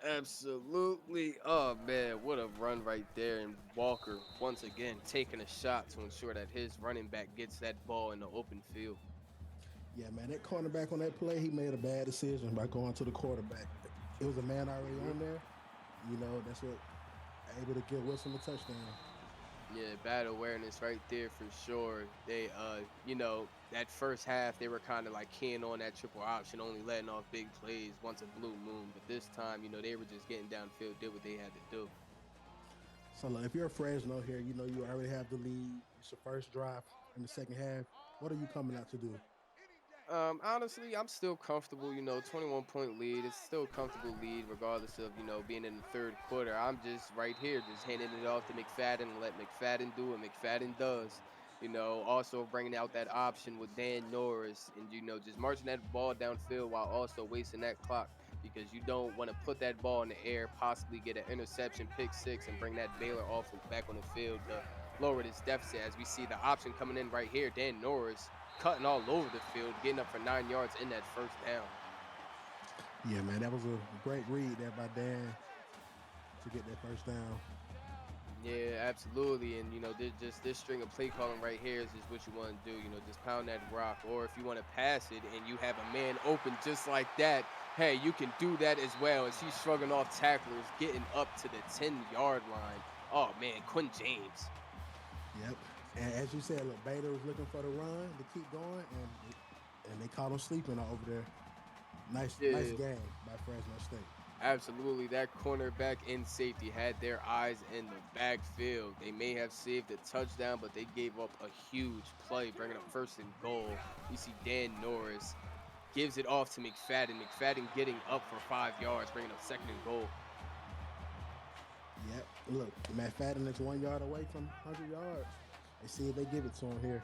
Absolutely. Oh man, what a run right there. And Walker once again taking a shot to ensure that his running back gets that ball in the open field. Yeah, man, that cornerback on that play, he made a bad decision by going to the quarterback. It was a man already Mhm. on there. That's what able to get Wilson the touchdown. Yeah, bad awareness right there for sure. They that first half they were kind of like keying on that triple option, only letting off big plays once a blue moon. But this time, they were just getting downfield, did what they had to do. So look, if you're a Fresno here, you already have the lead. It's your first drive in the second half. What are you coming out to do? Honestly, I'm still comfortable, 21-point lead. It's still a comfortable lead, regardless of, being in the 3rd quarter. I'm just right here, just handing it off to McFadden and let McFadden do what McFadden does. Also bringing out that option with Dan Norris and, just marching that ball downfield while also wasting that clock because you don't want to put that ball in the air, possibly get an interception, pick six, and bring that Baylor offense back on the field to lower this deficit as we see the option coming in right here. Dan Norris cutting all over the field, getting up for 9 yards in that first down. Yeah, man, that was a great read there by Dan to get that first down. Yeah, absolutely. And just this string of play calling right here is just what you want to do. Just pound that rock. Or if you want to pass it and you have a man open just like that, hey, you can do that as well. As he's shrugging off tacklers, getting up to the 10-yard line. Oh man, Quinn James. Yep. And as you said, look, Baylor was looking for the run to keep going, and they caught him sleeping over there. Nice Yeah. game by Fresno State. Absolutely, that cornerback and safety had their eyes in the backfield. They may have saved a touchdown, but they gave up a huge play, bringing up first and goal. You see Dan Norris gives it off to McFadden. McFadden getting up for 5 yards, bringing up second and goal. Yep. Look, Matt Fadden is 1 yard away from 100 yards. Let's see if they give it to him here.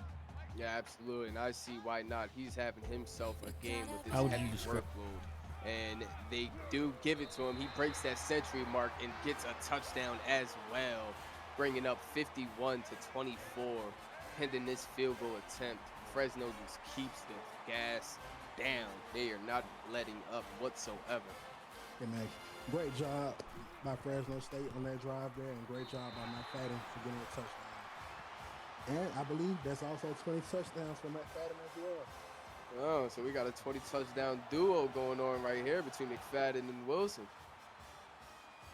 Yeah, absolutely. And I see why not. He's having himself a game with this How would you heavy describe? workload. And they do give it to him. He breaks that century mark and gets a touchdown as well, bringing up 51-24. Pending this field goal attempt, Fresno just keeps the gas down. They are not letting up whatsoever. Hey, man, great job by Fresno State on that drive there, and great job by Matt Fadden for getting a touchdown. And I believe that's also 20 touchdowns for Matt Fadden as well. Oh, so we got a 20 touchdown duo going on right here between McFadden and Wilson.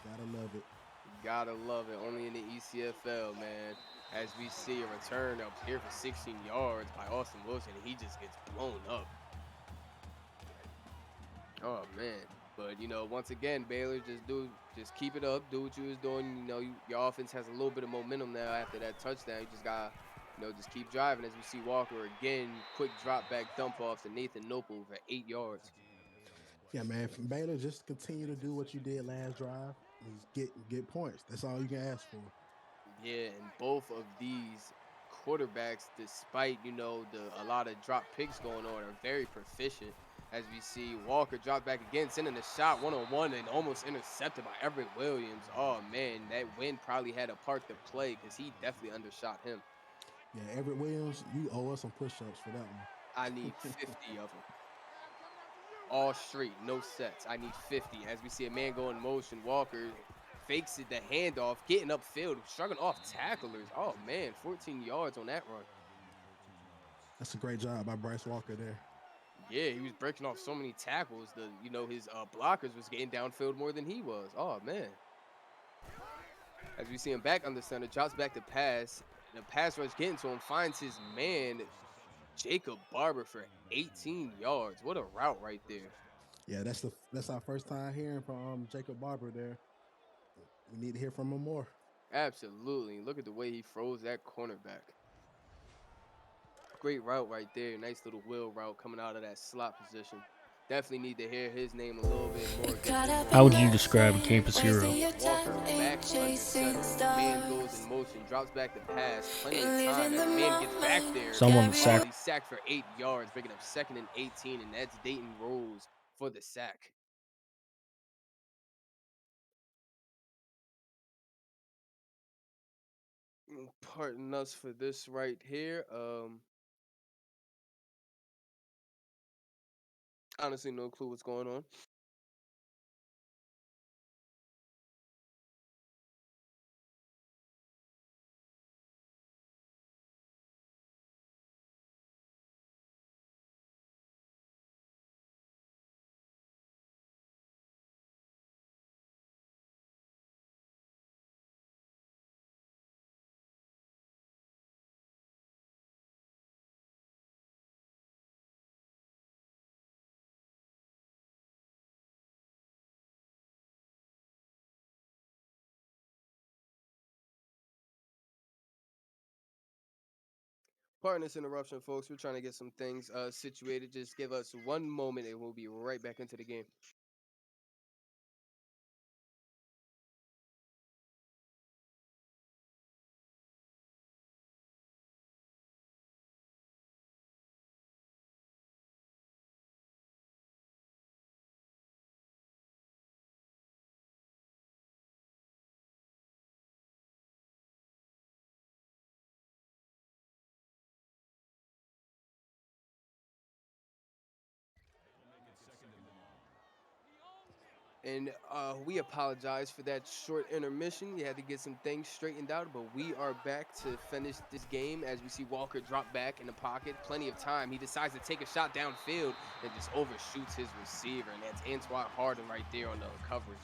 Gotta love it. Gotta love it. Only in the ECFL, man. As we see a return up here for 16 yards by Austin Wilson, he just gets blown up. Oh man. But once again, Baylor just keep it up, do what you was doing. Your offense has a little bit of momentum now after that touchdown. You just gotta, just keep driving. As we see Walker again, quick drop back dump off to Nathan Noble for 8 yards. Yeah, man, from Baylor, just continue to do what you did last drive. Just get points. That's all you can ask for. Yeah, and both of these quarterbacks, despite the a lot of drop picks going on, are very proficient. As we see Walker drop back again, sending a shot 1-on-1 and almost intercepted by Everett Williams. Oh man, that win probably had a part to play because he definitely undershot him. Yeah, Everett Williams, you owe us some push-ups for that one. I need 50 of them. All straight, no sets. I need 50. As we see a man go in motion, Walker fakes it, the handoff, getting upfield, shrugging off tacklers. Oh man, 14 yards on that run. That's a great job by Bryce Walker there. Yeah, he was breaking off so many tackles. His blockers was getting downfield more than he was. Oh man. As we see him back under center, drops back to pass. The pass rush getting to him, finds his man Jacob Barber for 18 yards. What a route right there. Yeah, that's our first time hearing from Jacob Barber there. We need to hear from him more. Absolutely. Look at the way he froze that cornerback. Great route right there. Nice little wheel route coming out of that slot position. Definitely need to hear his name a little bit more. Get this on How would you tape. describe Campus Hero? Walker back under center. Man goes in motion, drops back to pass. Plenty of time as man gets back there. Someone that Oh, sacked. he's sacked for 8 yards, breaking up second and 18, and that's Dayton Rose for the sack. Pardon us for this right here. Honestly, no clue what's going on. Pardon this interruption, folks. We're trying to get some things situated. Just give us one moment and we'll be right back into the game. And we apologize for that short intermission. You had to get some things straightened out, but we are back to finish this game as we see Walker drop back in the pocket. Plenty of time. He decides to take a shot downfield and just overshoots his receiver. And that's Antoine Harden right there on the coverage.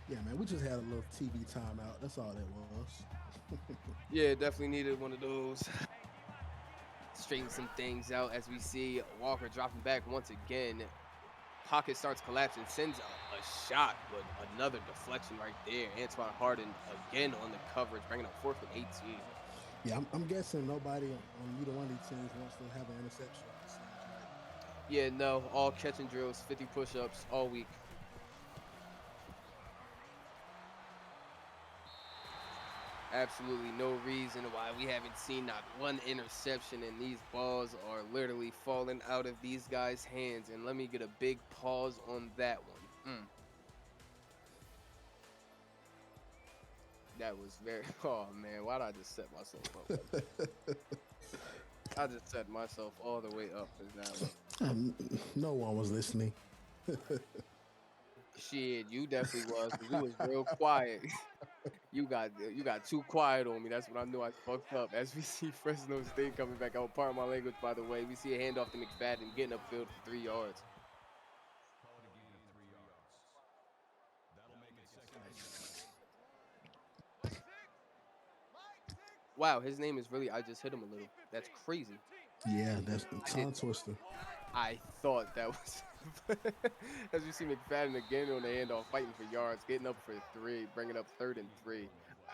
Yeah, man, we just had a little TV timeout. That's all that was. Yeah, definitely needed one of those. Straighten some things out as we see Walker dropping back once again. Pocket starts collapsing, sends a shot, but another deflection right there. Antoine Harden again on the coverage, bringing up 4th and 18. Yeah, I'm guessing nobody on either one of these teams wants to have an interception. It seems like. Yeah, no, all catching drills, 50 push-ups all week. Absolutely no reason why we haven't seen not one interception, and these balls are literally falling out of these guys' hands. And let me get a big pause on that one. That was very. Oh man, why did I just set myself up like that? I just set myself all the way up for that one. No one was listening. Shit, you definitely was because you was real quiet. You got too quiet on me. That's when I knew I fucked up. As we see Fresno State coming back out, pardon my language, by the way. We see a handoff to McFadden getting upfield for 3 yards. Wow, his name is really. I just hit him a little. That's crazy. Yeah, that's I did. tongue twister. I thought that was. As you see McFadden again on the handoff, fighting for yards, getting up for three, bringing up 3rd and 3.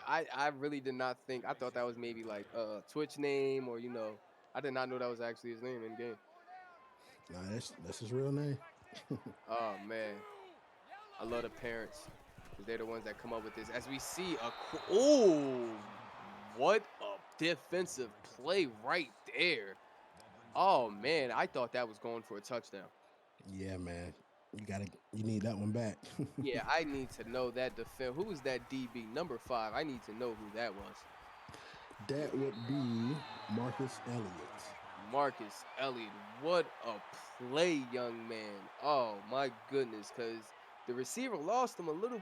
I really did not think. I thought that was maybe like a Twitch name or I did not know that was actually his name in game. Nah, that's his real name. Oh man, I love the parents because they're the ones that come up with this. As we see oh, what a defensive play right there. Oh man, I thought that was going for a touchdown. Yeah, man. You need that one back. Yeah, I need to know that defense. Who was that DB number 5? I need to know who that was. That would be Marcus Elliott. Marcus Elliott. What a play, young man. Oh my goodness, because the receiver lost him a little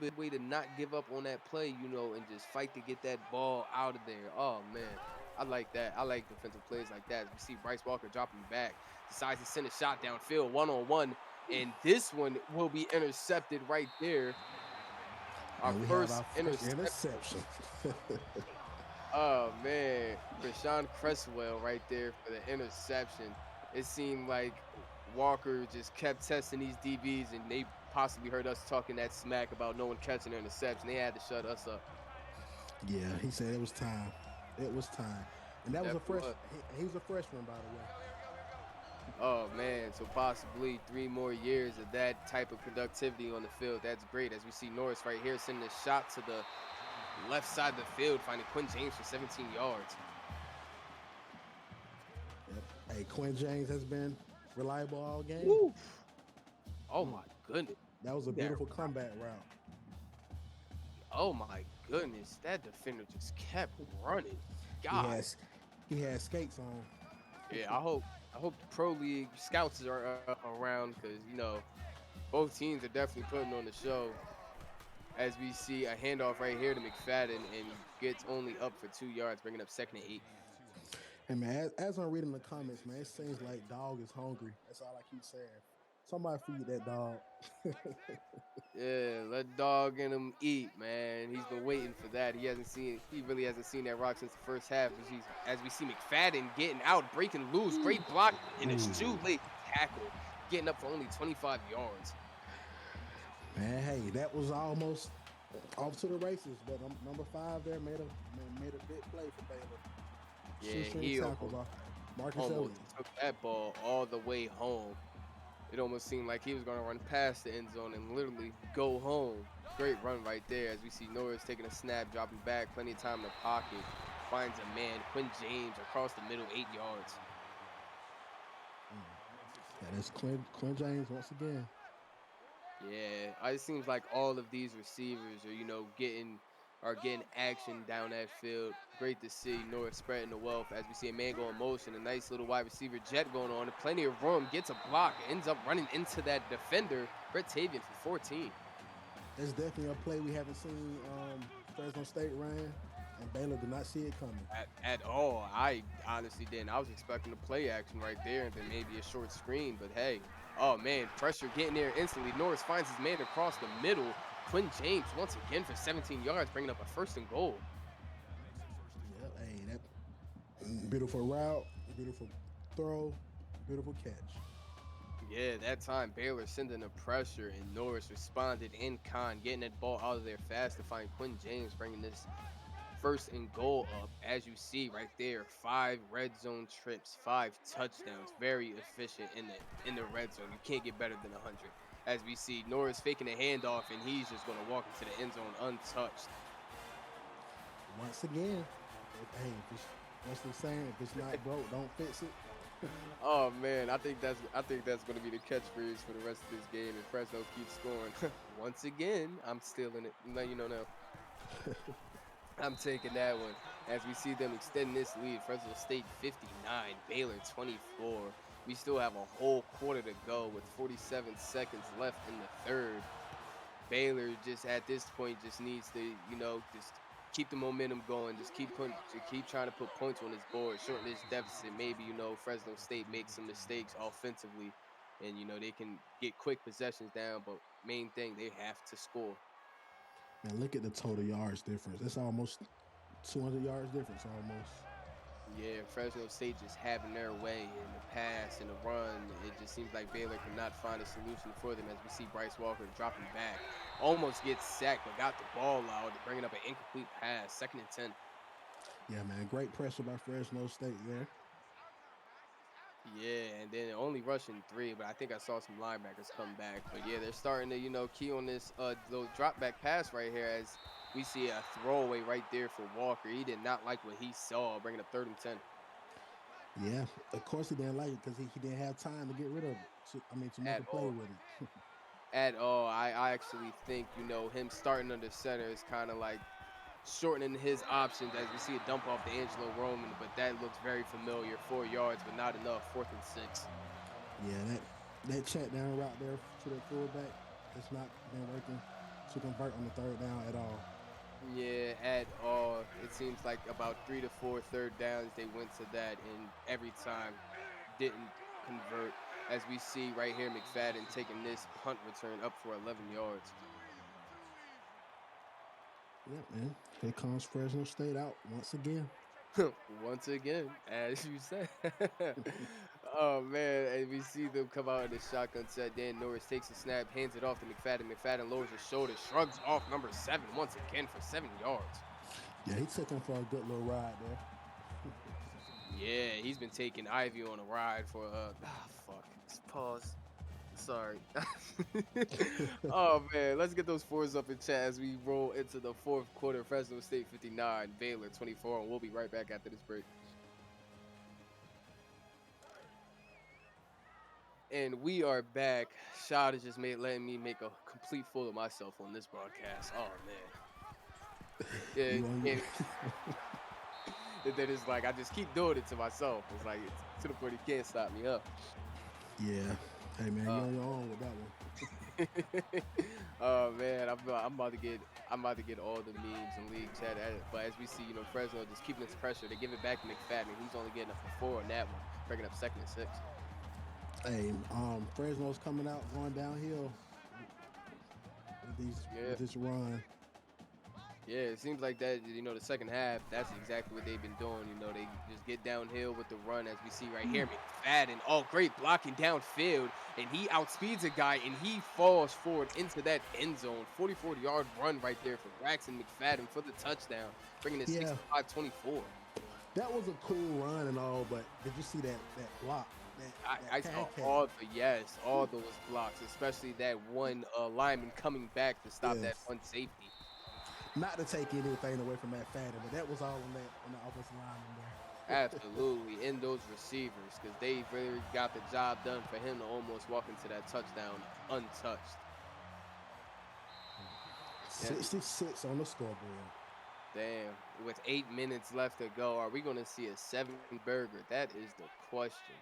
bit way to not give up on that play, and just fight to get that ball out of there. Oh man. I like that. I like defensive plays like that. We see Bryce Walker dropping back, decides to send a shot downfield one-on-one, and this one will be intercepted right there. Our And we have our first first interception. interception. Oh man, Krishan Cresswell right there for the interception. It seemed like Walker just kept testing these DBs, and they possibly heard us talking that smack about no one catching an interception. They had to shut us up. Yeah, he said it was time. It was time. And that was a Definitely fresh was. he was a freshman, by the way. Oh man, so possibly 3 more years of that type of productivity on the field. That's great. As we see Norris right here sending a shot to the left side of the field, finding Quinn James for 17 yards. Yep. Hey, Quinn James has been reliable all game. Woo! Oh Mm. my goodness. That was a That beautiful comeback route. Oh my goodness, that defender just kept running. He God, has he has skates on. yeah. I hope the pro league scouts are around because both teams are definitely putting on the show. As we see a handoff right here to McFadden and gets only up for 2 yards, bringing up 2nd and 8. Hey man, as I'm reading the comments, man, it seems like dog is hungry. That's all I keep saying. Somebody feed that dog. Yeah, let dog in him eat, man. He's been waiting for that. He really hasn't seen that rock since the first half. As we see McFadden getting out, breaking loose, great block and a shoelace tackle, getting up for only 25 yards. Man, hey, that was almost off to the races, but number 5 there made a big play for Baylor. Yeah, Shoestring he tackle by Marcus almost Elliott. took that ball all the way home. It almost seemed like he was going to run past the end zone and literally go home. Great run right there as we see Norris taking a snap, dropping back, plenty of time in the pocket. Finds a man, Quinn James, across the middle, 8 yards. Yeah, that's Quinn James once again. Yeah, it seems like all of these receivers are, getting are getting action down that field. Great to see North spreading the wealth as we see a man go in motion, a nice little wide receiver jet going on, and plenty of room, gets a block, ends up running into that defender, Brett Tavian for 14. It's definitely a play we haven't seen Fresno State run, and Baylor did not see it coming. At all. I honestly didn't. I was expecting a play action right there and then maybe a short screen, but hey, oh man, pressure getting there instantly. Norris finds his man across the middle. Quinn James once again for 17 yards, bringing up a first and goal. Yep, hey, that beautiful route, beautiful throw, beautiful catch. Yeah, that time Baylor sending the pressure and Norris responded in kind, getting that ball out of there fast to find Quinn James, bringing this first and goal up. As you see right there, 5 red zone trips, 5 touchdowns, very efficient in the red zone. You can't get better than 100. As we see Norris faking a handoff and he's just going to walk into the end zone untouched. Once again, hey, if it's, what's the saying? If it's not broke, don't fix it. Oh man, I think that's going to be the catchphrase for the rest of this game. And Fresno keeps scoring once again. I'm stealing it. Let you know now. I'm taking that one as we see them extend this lead. Fresno State 59, Baylor 24. We still have a whole quarter to go with 47 seconds left in the third. Baylor just at this point just needs to, just keep the momentum going. To keep trying to put points on this board, shorten this deficit. Maybe, Fresno State makes some mistakes offensively and, they can get quick possessions down. But main thing, they have to score. Man, look at the total yards difference. That's almost 200 yards difference almost. Yeah, Fresno State just having their way in the pass and the run. It just seems like Baylor cannot find a solution for them as we see Bryce Walker dropping back. Almost gets sacked, but got the ball out, bringing up an incomplete pass. Second and 10. Yeah, man, great pressure by Fresno State there. Yeah, and then only rushing 3, but I think I saw some linebackers come back. But yeah, they're starting to, key on this little drop back pass right here as we see a throwaway right there for Walker. He did not like what he saw, bringing up third and 10. Yeah, of course he didn't like it because he didn't have time to get rid of it. To make a At play all. with it. At all. I actually think, him starting under center is kind of like shortening his options as we see a dump off to Angelo Roman, but that looks very familiar. 4 yards, but not enough. Fourth and 6. Yeah, that check down route there to the fullback, it's not been working to convert on the third down at all. Yeah, at all. It seems like about 3 to 4 third downs they went to that, and every time didn't convert. As we see right here, McFadden taking this punt return up for 11 yards. Yeah, man. Here comes Fresno State out once again. Once again, as you said. Oh man, and we see them come out in the shotgun set. Dan Norris takes a snap, hands it off to McFadden. McFadden lowers his shoulder, shrugs off number 7 once again for 7 yards. Yeah, he took him for a good little ride there. Yeah, he's been taking Ivy on a ride for fuck. Pause. Sorry. Oh man, let's get those fours up in chat as we roll into the fourth quarter. Fresno State 59, Baylor 24, and we'll be right back after this break. And we are back. Shot has just made letting me make a complete fool of myself on this broadcast. Oh man. Yeah, You on yeah. That is like I just keep doing it to myself. It's like it's to the point you can't stop me up. Yeah. Hey man, you Uh, on your own with that one. oh man, I'm about to get all the memes and league chat at it. But as we see, Fresno just keeping this pressure. They give it back to McFadden. He's only getting up for 4 on that one, breaking up second and 6. Hey, Fresno's coming out going downhill Yeah. with this run. Yeah, it seems like that, the second half, that's exactly what they've been doing. They just get downhill with the run, as we see right here. McFadden, oh, great blocking downfield, and he outspeeds a guy, and he falls forward into that end zone. 44-yard run right there for Braxton McFadden for the touchdown, bringing it Yeah, 65-24. that was a cool run and all, but did you see that block? That I saw pancake. all those blocks, especially that one lineman coming back to stop that Yes. one safety. Not to take anything away from that Fadden, but that was all on the offensive lineman there. Absolutely, in those receivers, because they really got the job done for him to almost walk into that touchdown untouched. As we 66 on the scoreboard. Damn. With 8 minutes left to go, are we going to see a 70 burger? That is the question.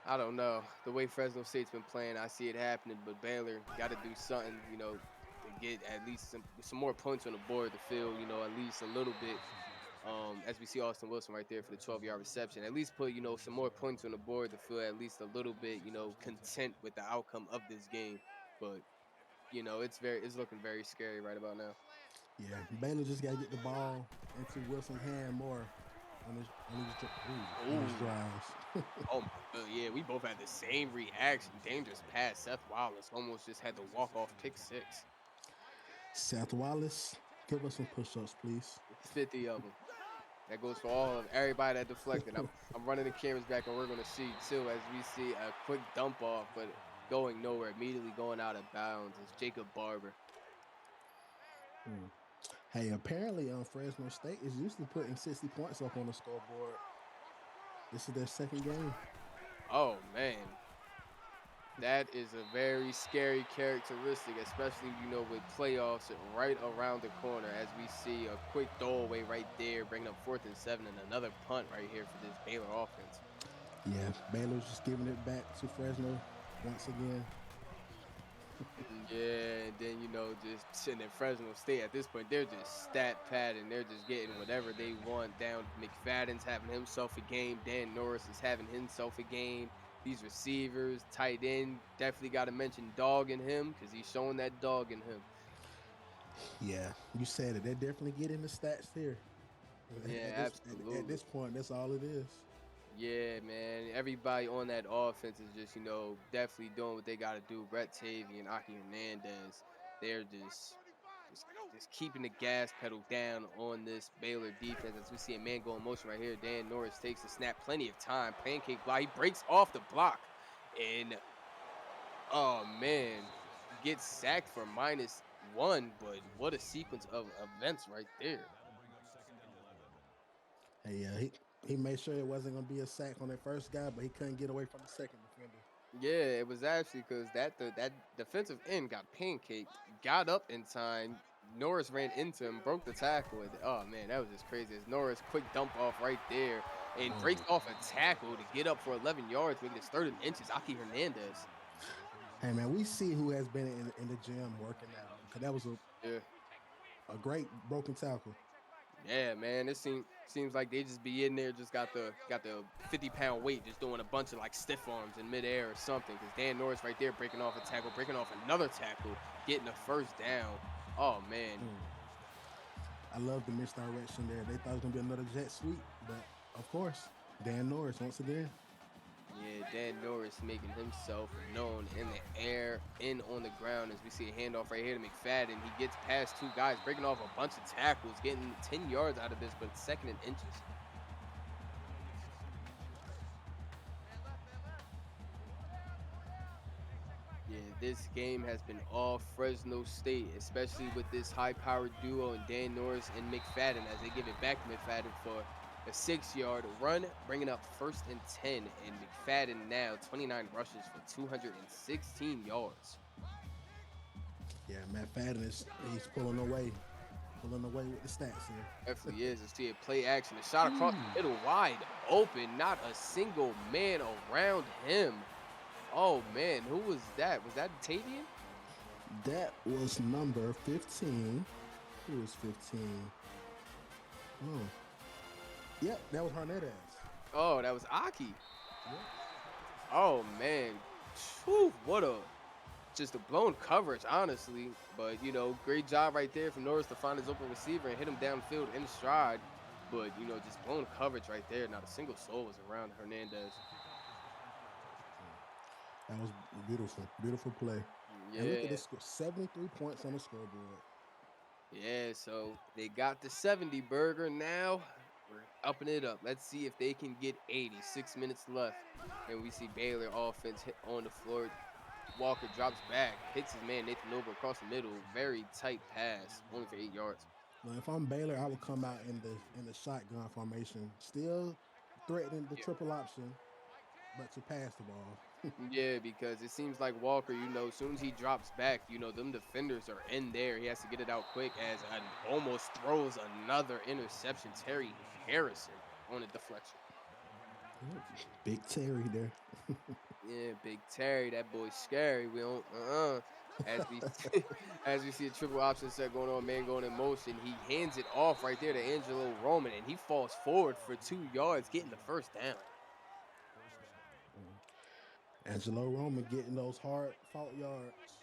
I don't know. The way Fresno State's been playing, I see it happening, but Baylor got to do something, to get at least some more points on the board to feel, at least a little bit. As we see Austin Wilson right there for the 12-yard reception, at least put, some more points on the board to feel at least a little bit, content with the outcome of this game. But, it's looking very scary right about now. Yeah, Baylor just got to get the ball into Wilson's hand more on these Oh, drives. oh my god, yeah, we both had the same reaction. Dangerous pass. Seth Wallace almost just had the walk-off pick six. Seth Wallace, give us some push-ups, please. 50 of them. That goes for all of everybody that deflected. I'm running the cameras back, and we're gonna see too as we see a quick dump off, but going nowhere. Immediately going out of bounds is Jacob Barber. Hmm. Hey, apparently, Fresno State is used to putting 60 points up on the scoreboard. This is their second game. Oh man, that is a very scary characteristic, especially with playoffs right around the corner. As we see a quick throwaway right there, bringing up 4th and 7, and another punt right here for this Baylor offense. Yeah, Baylor's just giving it back to Fresno once again. Yeah, and then just sitting in Fresno State at this point, they're just stat padding. They're just getting whatever they want down. McFadden's having himself a game. Dan Norris is having himself a game. These receivers, tight end, definitely got to mention dog in him because he's showing that dog in him. Yeah, you said it. They're definitely getting the stats here. Yeah, At absolutely. this point, that's all it is. Yeah, man. Everybody on that offense is just, definitely doing what they got to do. Brett Tavy and Aki Hernandez, they're just keeping the gas pedal down on this Baylor defense. As we see a man go in motion right here, Dan Norris takes the snap, plenty of time. Pancake block, he breaks off the block, and oh man, gets sacked for -1. But what a sequence of events right there. Hey, yeah, he made sure it wasn't gonna be a sack on that first guy, but he couldn't get away from the second defender. Yeah, it was actually because that defensive end got pancaked, got up in time. Norris ran into him, broke the tackle. Oh man, that was just crazy. As Norris quick dump off right there and breaks off a tackle to get up for 11 yards, making it 3rd and inches. Aki Hernandez. Hey man, we see who has been in the gym working out because that was Yeah, a great broken tackle. yeah, man. It seems like they just be in there, just got the 50-pound weight, just doing a bunch of like stiff arms in midair or something. Because Dan Norris right there breaking off a tackle, breaking off another tackle, getting a first down. Oh man. Mm. I love the misdirection there. They thought it was gonna be another jet sweep, but of course, Dan Norris once again. Yeah, Dan Norris making himself known in the air and on the ground as we see a handoff right here to McFadden. He gets past two guys, breaking off a bunch of tackles, getting 10 yards out of this, but 2nd and inches. Yeah, this game has been all Fresno State, especially with this high-powered duo and Dan Norris and McFadden as they give it back to McFadden for a 6-yard run, bringing up 1st and 10. And McFadden now 29 rushes for 216 yards. Yeah, Matt Fadden he's pulling away with the stats here. Definitely is. Let's see it play action. A shot across the middle, wide open. Not a single man around him. Oh man, who was that? Was that Tavian? That was number 15. Who was 15? Oh, yep, that was Hernandez. Oh, that was Aki. Yep. Oh man, Phew, what a just a blown coverage, honestly. But great job right there from Norris to find his open receiver and hit him downfield in stride. But just blown coverage right there. Not a single soul was around Hernandez. That was beautiful, beautiful play. And look at Yeah, this score: 73 points on the scoreboard. yeah. So they got the 70 burger. Now we're upping it up. Let's see if they can get 80. 6 minutes left, and we see Baylor offense hit on the floor. Walker drops back, hits his man Nathan Noble across the middle. Very tight pass, only for 8 yards. Now, if I'm Baylor, I would come out in the shotgun formation, still threatening the triple option, but to pass the ball. Yeah, because it seems like Walker, as soon as he drops back, them defenders are in there. He has to get it out quick as an almost throws another interception. Terry Harrison on a deflection. Yep. Big Terry there. Yeah, Big Terry, that boy's scary. We don't as we as we see a triple option set going on, man going in motion. He hands it off right there to Angelo Roman, and he falls forward for 2 yards, getting the first down. Angelo Roman getting those hard fault yards.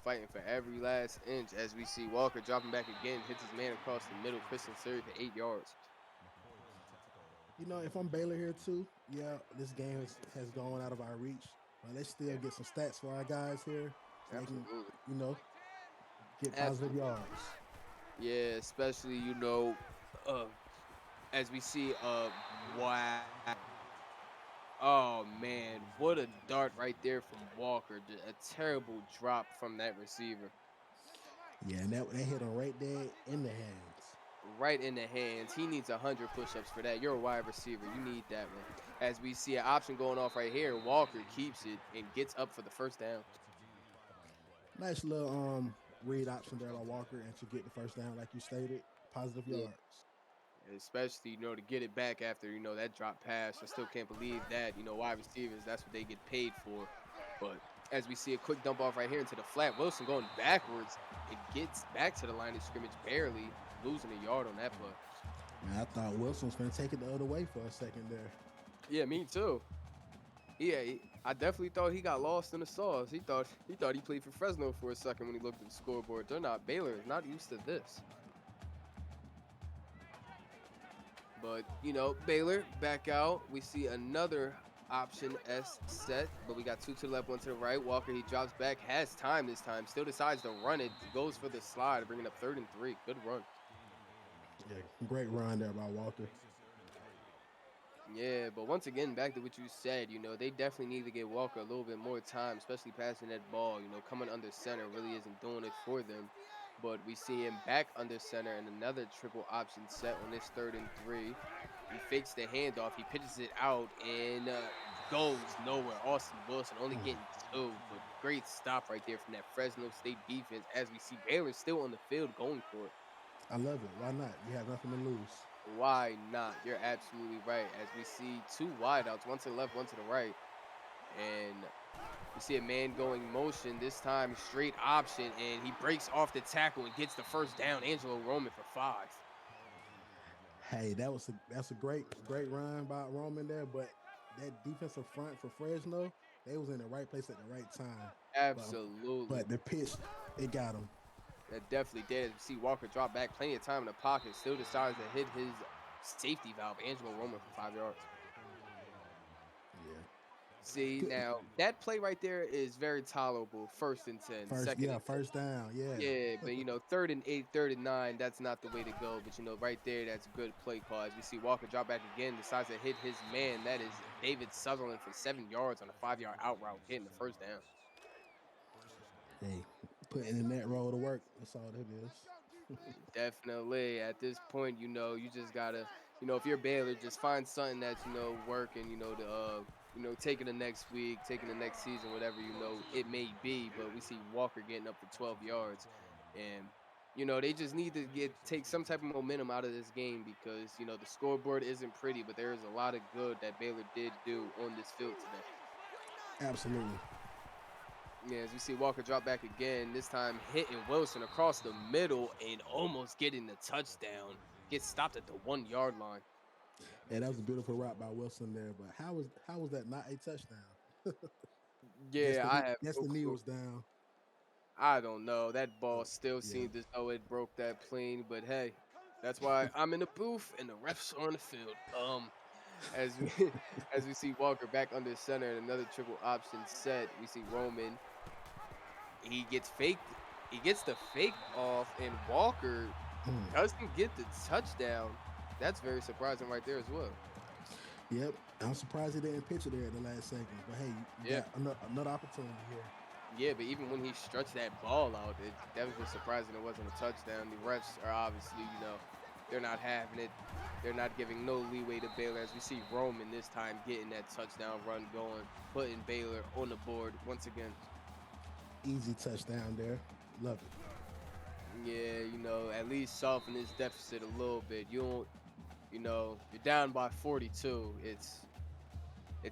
Fighting for every last inch as we see Walker dropping back again, hits his man across the middle. Christian Surrey for 8 yards. If I'm Baylor here too, yeah, this game has gone out of our reach. But let's still Yeah, get some stats for our guys here so they can, absolutely. you know, get positive Absolutely. yards. Yeah, especially, uh as we see wow. Oh man, what a dart right there from Walker. A terrible drop from that receiver. Yeah, and that hit him right there in the hands. Right in the hands. He needs 100 push-ups for that. You're a wide receiver. You need that one. As we see an option going off right here, Walker keeps it and gets up for the first down. Nice little read option there by Walker and to get the first down, like you stated, positive Yeah. yards. Especially, to get it back after, that drop pass. I still can't believe that, wide receivers, that's what they get paid for. But as we see a quick dump off right here into the flat, Wilson going backwards. It gets back to the line of scrimmage, barely losing a yard on that play. Man, I thought Wilson was going to take it the other way for a second there. Yeah, me too. Yeah, I definitely thought he got lost in the sauce. He thought he played for Fresno for a second when he looked at the scoreboard. They're not Baylor is not used to this. But Baylor back out. We see another option S set, but we got two to the left, one to the right. Walker he drops back, has time this time, still decides to run it. Goes for the slide, bringing up 3rd and 3. Good run. Yeah, great run there by Walker. Yeah, but once again, back to what you said, they definitely need to give Walker a little bit more time, especially passing that ball. Coming under center really isn't doing it for them. But we see him back under center and another triple option set on this 3rd and 3. He fakes the handoff, he pitches it out and goes nowhere. Austin Wilson only Mm, getting two, but great stop right there from that Fresno State defense as we see Baylor still on the field going for it. I love it. Why not? You have nothing to lose. Why not? You're absolutely right. As we see two wideouts, one to the left, one to the right. And we see a man going motion, this time straight option, and he breaks off the tackle and gets the first down. Angelo Roman for 5. Hey, that's a great run by Roman there, but that defensive front for Fresno, they was in the right place at the right time. But Absolutely. but the pitch, it got him. That definitely did. See Walker drop back, plenty of time in the pocket, still decides to hit his safety valve. Angelo Roman for 5 yards. Yeah. See, Good. now that play right there is very tolerable. 1st and 10, First, second yeah, and first down. Yeah. yeah, but 3rd and 8, 3rd and 9, that's not the way to go. But right there, that's a good play call. As we see Walker drop back again, decides to hit his man. That is David Sutherland for 7 yards on a 5 yard out route, getting the first down. Hey, putting in that role to work. That's all that is. Definitely. At this point, you just gotta, if you're Baylor, just find something that's, working, to taking the next week, taking the next season, whatever, it may be. But we see Walker getting up for 12 yards. And, they just need to take some type of momentum out of this game because, the scoreboard isn't pretty, but there is a lot of good that Baylor did do on this field today. Absolutely. Yeah, as we see Walker drop back again, this time hitting Wilson across the middle and almost getting the touchdown. Gets stopped at the 1 yard line. Yeah, that was a beautiful route by Wilson there. But how was that not a touchdown? Guess Yeah, the I knee, have guess no the knee clue. was down. I don't know. That ball still Yeah. seemed as though it broke that plane, but hey, that's why I'm in the booth and the refs are on the field. As we as we see Walker back under center and another triple option set, we see Roman. He gets faked. He gets the fake off, and Walker doesn't get the touchdown. That's very surprising right there as well. Yep. I'm surprised he didn't pitch it there at the last second. But hey, you Yeah. got another opportunity here. Yeah, but even when he stretched that ball out, that was just surprising it wasn't a touchdown. The refs are obviously, they're not having it. They're not giving no leeway to Baylor as we see Roman this time getting that touchdown run going, putting Baylor on the board once again. Easy touchdown there. Love it. Yeah, at least soften this deficit a little bit. You don't, you're down by 42. It's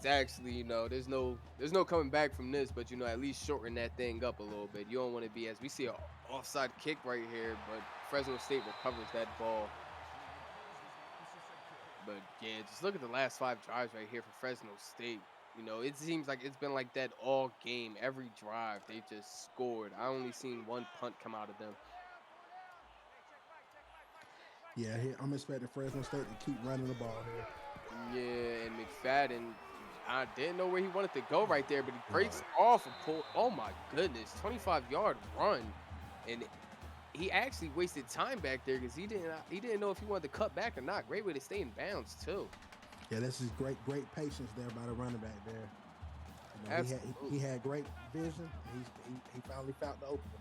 actually, there's no coming back from this, but at least shorten that thing up a little bit. You don't want to be, as we see a offside kick right here, but Fresno State recovers that ball. But yeah, just look at the last 5 drives right here for Fresno State. It seems like it's been like that all game. Every drive they just scored. I only seen one punt come out of them. Yeah, I'm expecting Fresno State to keep running the ball here. Yeah, and McFadden, I didn't know where he wanted to go right there, but he breaks Right. off a pull. Oh my goodness, 25-yard run, and he actually wasted time back there because he didn't know if he wanted to cut back or not. Great way to stay in bounds too. Yeah, this is great patience there by the running back there. He Absolutely. had great vision. He finally found the opening.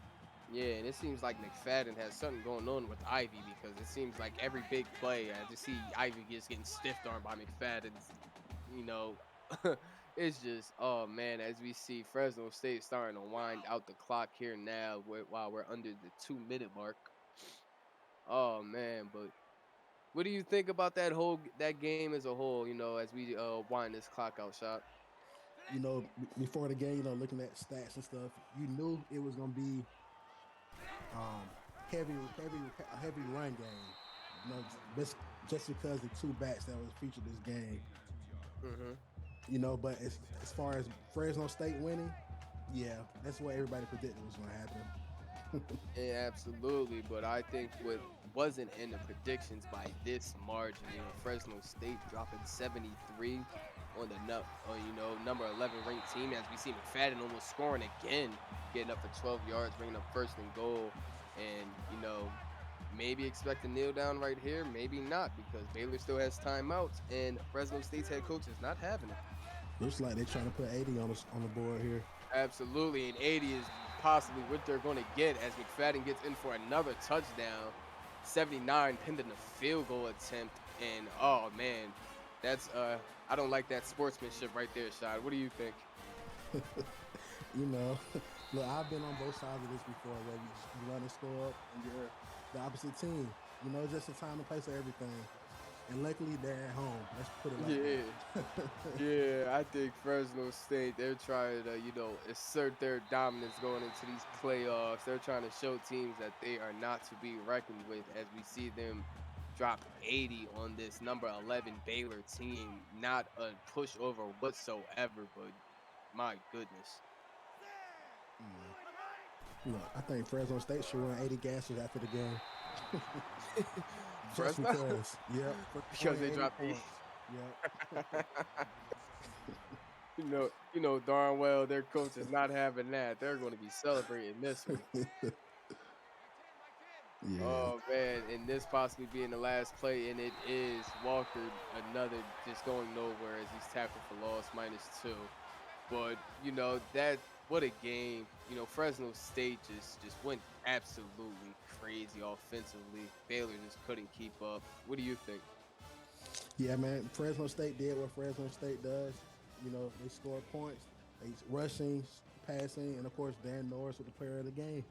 Yeah, and it seems like McFadden has something going on with Ivy because it seems like every big play, I just see Ivy just getting stiffed armed by McFadden's, you know, it's just, oh man, as we see Fresno State starting to wind out the clock here now while we're under the 2 minute mark. Oh man, but what do you think about that game as a whole, as we wind this clock out, shot? Before the game, looking at stats and stuff, you knew it was gonna be um, heavy run game. Just because the two backs that was featured this game. Mhm. But as far as Fresno State winning, yeah, that's what everybody predicted was gonna happen. Yeah, absolutely. But I think what wasn't in the predictions by this margin, Fresno State dropping 73 on the number 11 ranked team, as we see McFadden almost scoring again, getting up for 12 yards, bringing up first and goal, and maybe expect a kneel down right here, maybe not, because Baylor still has timeouts, and Fresno State's head coach is not having it. Looks like they're trying to put 80 on the board here. Absolutely, and 80 is possibly what they're going to get as McFadden gets in for another touchdown. 79 pending a field goal attempt, and oh man, that's I don't like that sportsmanship right there, Shad. What do you think? you know, look, I've been on both sides of this before, where you run and score up, and you're the opposite team. It's just a time and place of everything. And luckily, they're at home. Let's put it like Yeah, that. yeah, I think Fresno State, they're trying to, assert their dominance going into these playoffs. They're trying to show teams that they are not to be reckoned with as we see them drop 80 on this number 11 Baylor team. Not a pushover whatsoever, but my goodness. Look, I think Fresno State should run 80 gases after the game. Just Fresno? because. Yep. For Because they 80 dropped 80. points. Yep. Darn well their coach is not having that. They're going to be celebrating this one. Yeah. Oh man, and this possibly being the last play, and it is Walker, another just going nowhere as he's tackled for loss -2. But that what a game. Fresno State just went absolutely crazy offensively. Baylor just couldn't keep up. What do you think? Yeah, man. Fresno State did what Fresno State does. They scored points. They rushing, passing, and of course Dan Norris with the player of the game.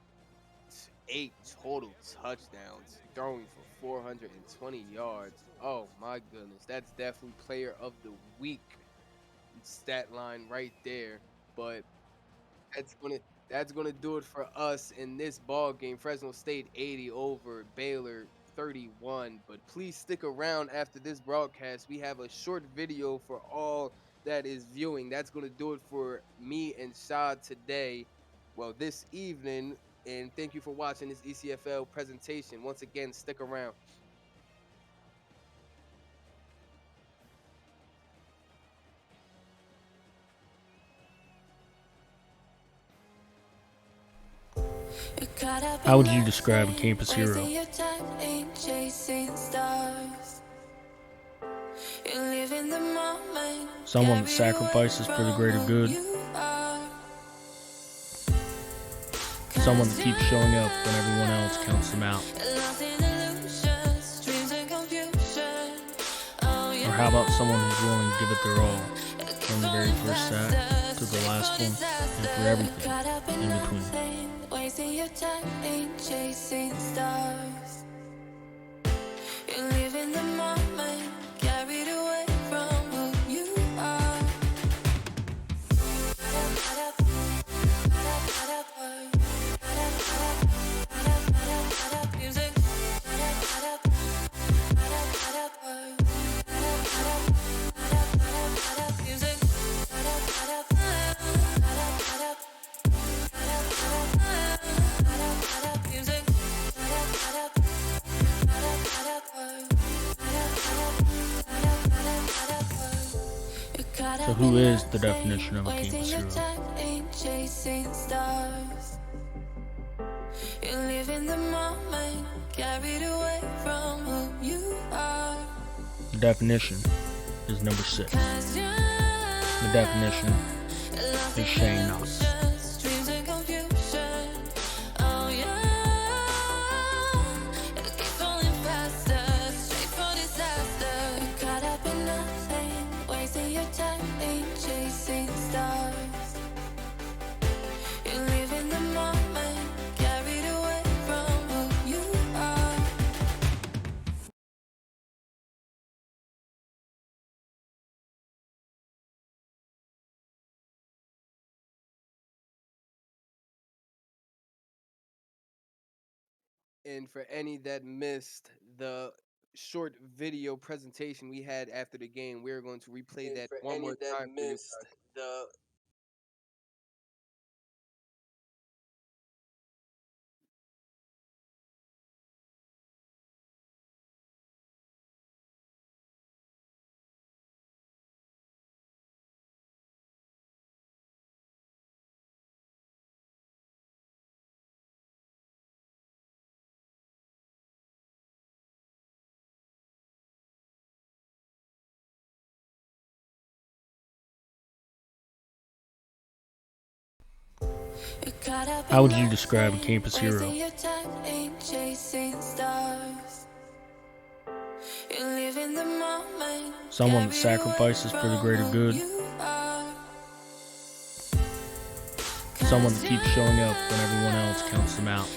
8 total touchdowns, throwing for 420 yards. Oh my goodness, that's definitely player of the week stat line right there. But that's gonna do it for us in this ball game. Fresno State 80 over Baylor 31. But please stick around after this broadcast. We have a short video for all that is viewing. That's gonna do it for me and Shad today. Well, this evening. And thank you for watching this ECFL presentation. Once again, stick around. How would you describe a campus hero? Someone that sacrifices for the greater good. Someone that keeps showing up when everyone else counts them out. how about someone who's willing to give it their all, from the very first sack to the last one, and for everything in between? Wasting your time ain't chasing stars. You live in the moment, carried away from who you are. Music. So who is the definition of a campus hero? Chasing stars. You live in the moment, carried away from who you are. The definition is number 6. The definition is Shane Knox. Dreams and confusion. Oh yeah. It'll keep falling faster, straight for disaster. You're caught up in nothing, wasting your time ain't chasing stars. You live in the moment, carried away from who you are. And for any that missed the short video presentation we had after the game, we're going to replay that one more time for you guys. the How would you describe a campus hero? You live in the moment, Someone that sacrifices for the greater good. Someone that keeps showing up when everyone else counts them out.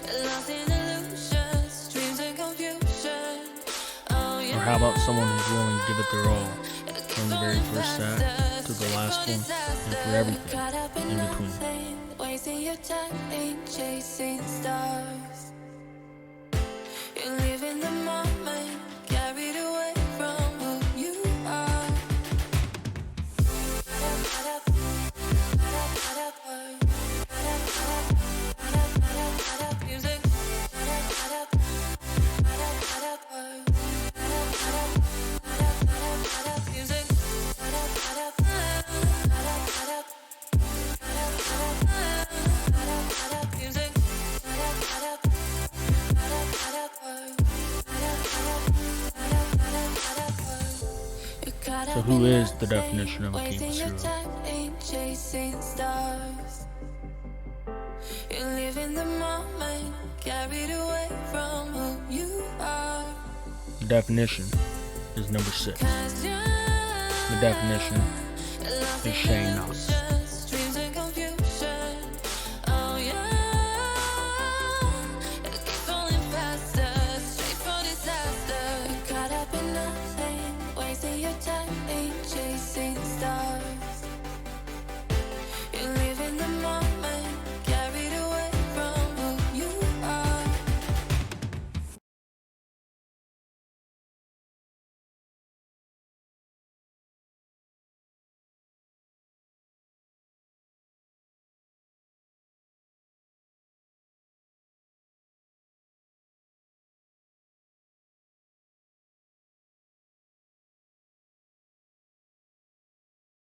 Or how about someone who's willing to give it their all, from the very first sack to the last one, and for everything in between? Wasting your time ain't chasing stars. You live in the moment, carried away from who you are. Music. So who is the definition of a campus hero? Chasing stars. You live in the moment, carried away from who you are. The definition is number 6. The definition is Shane Knox.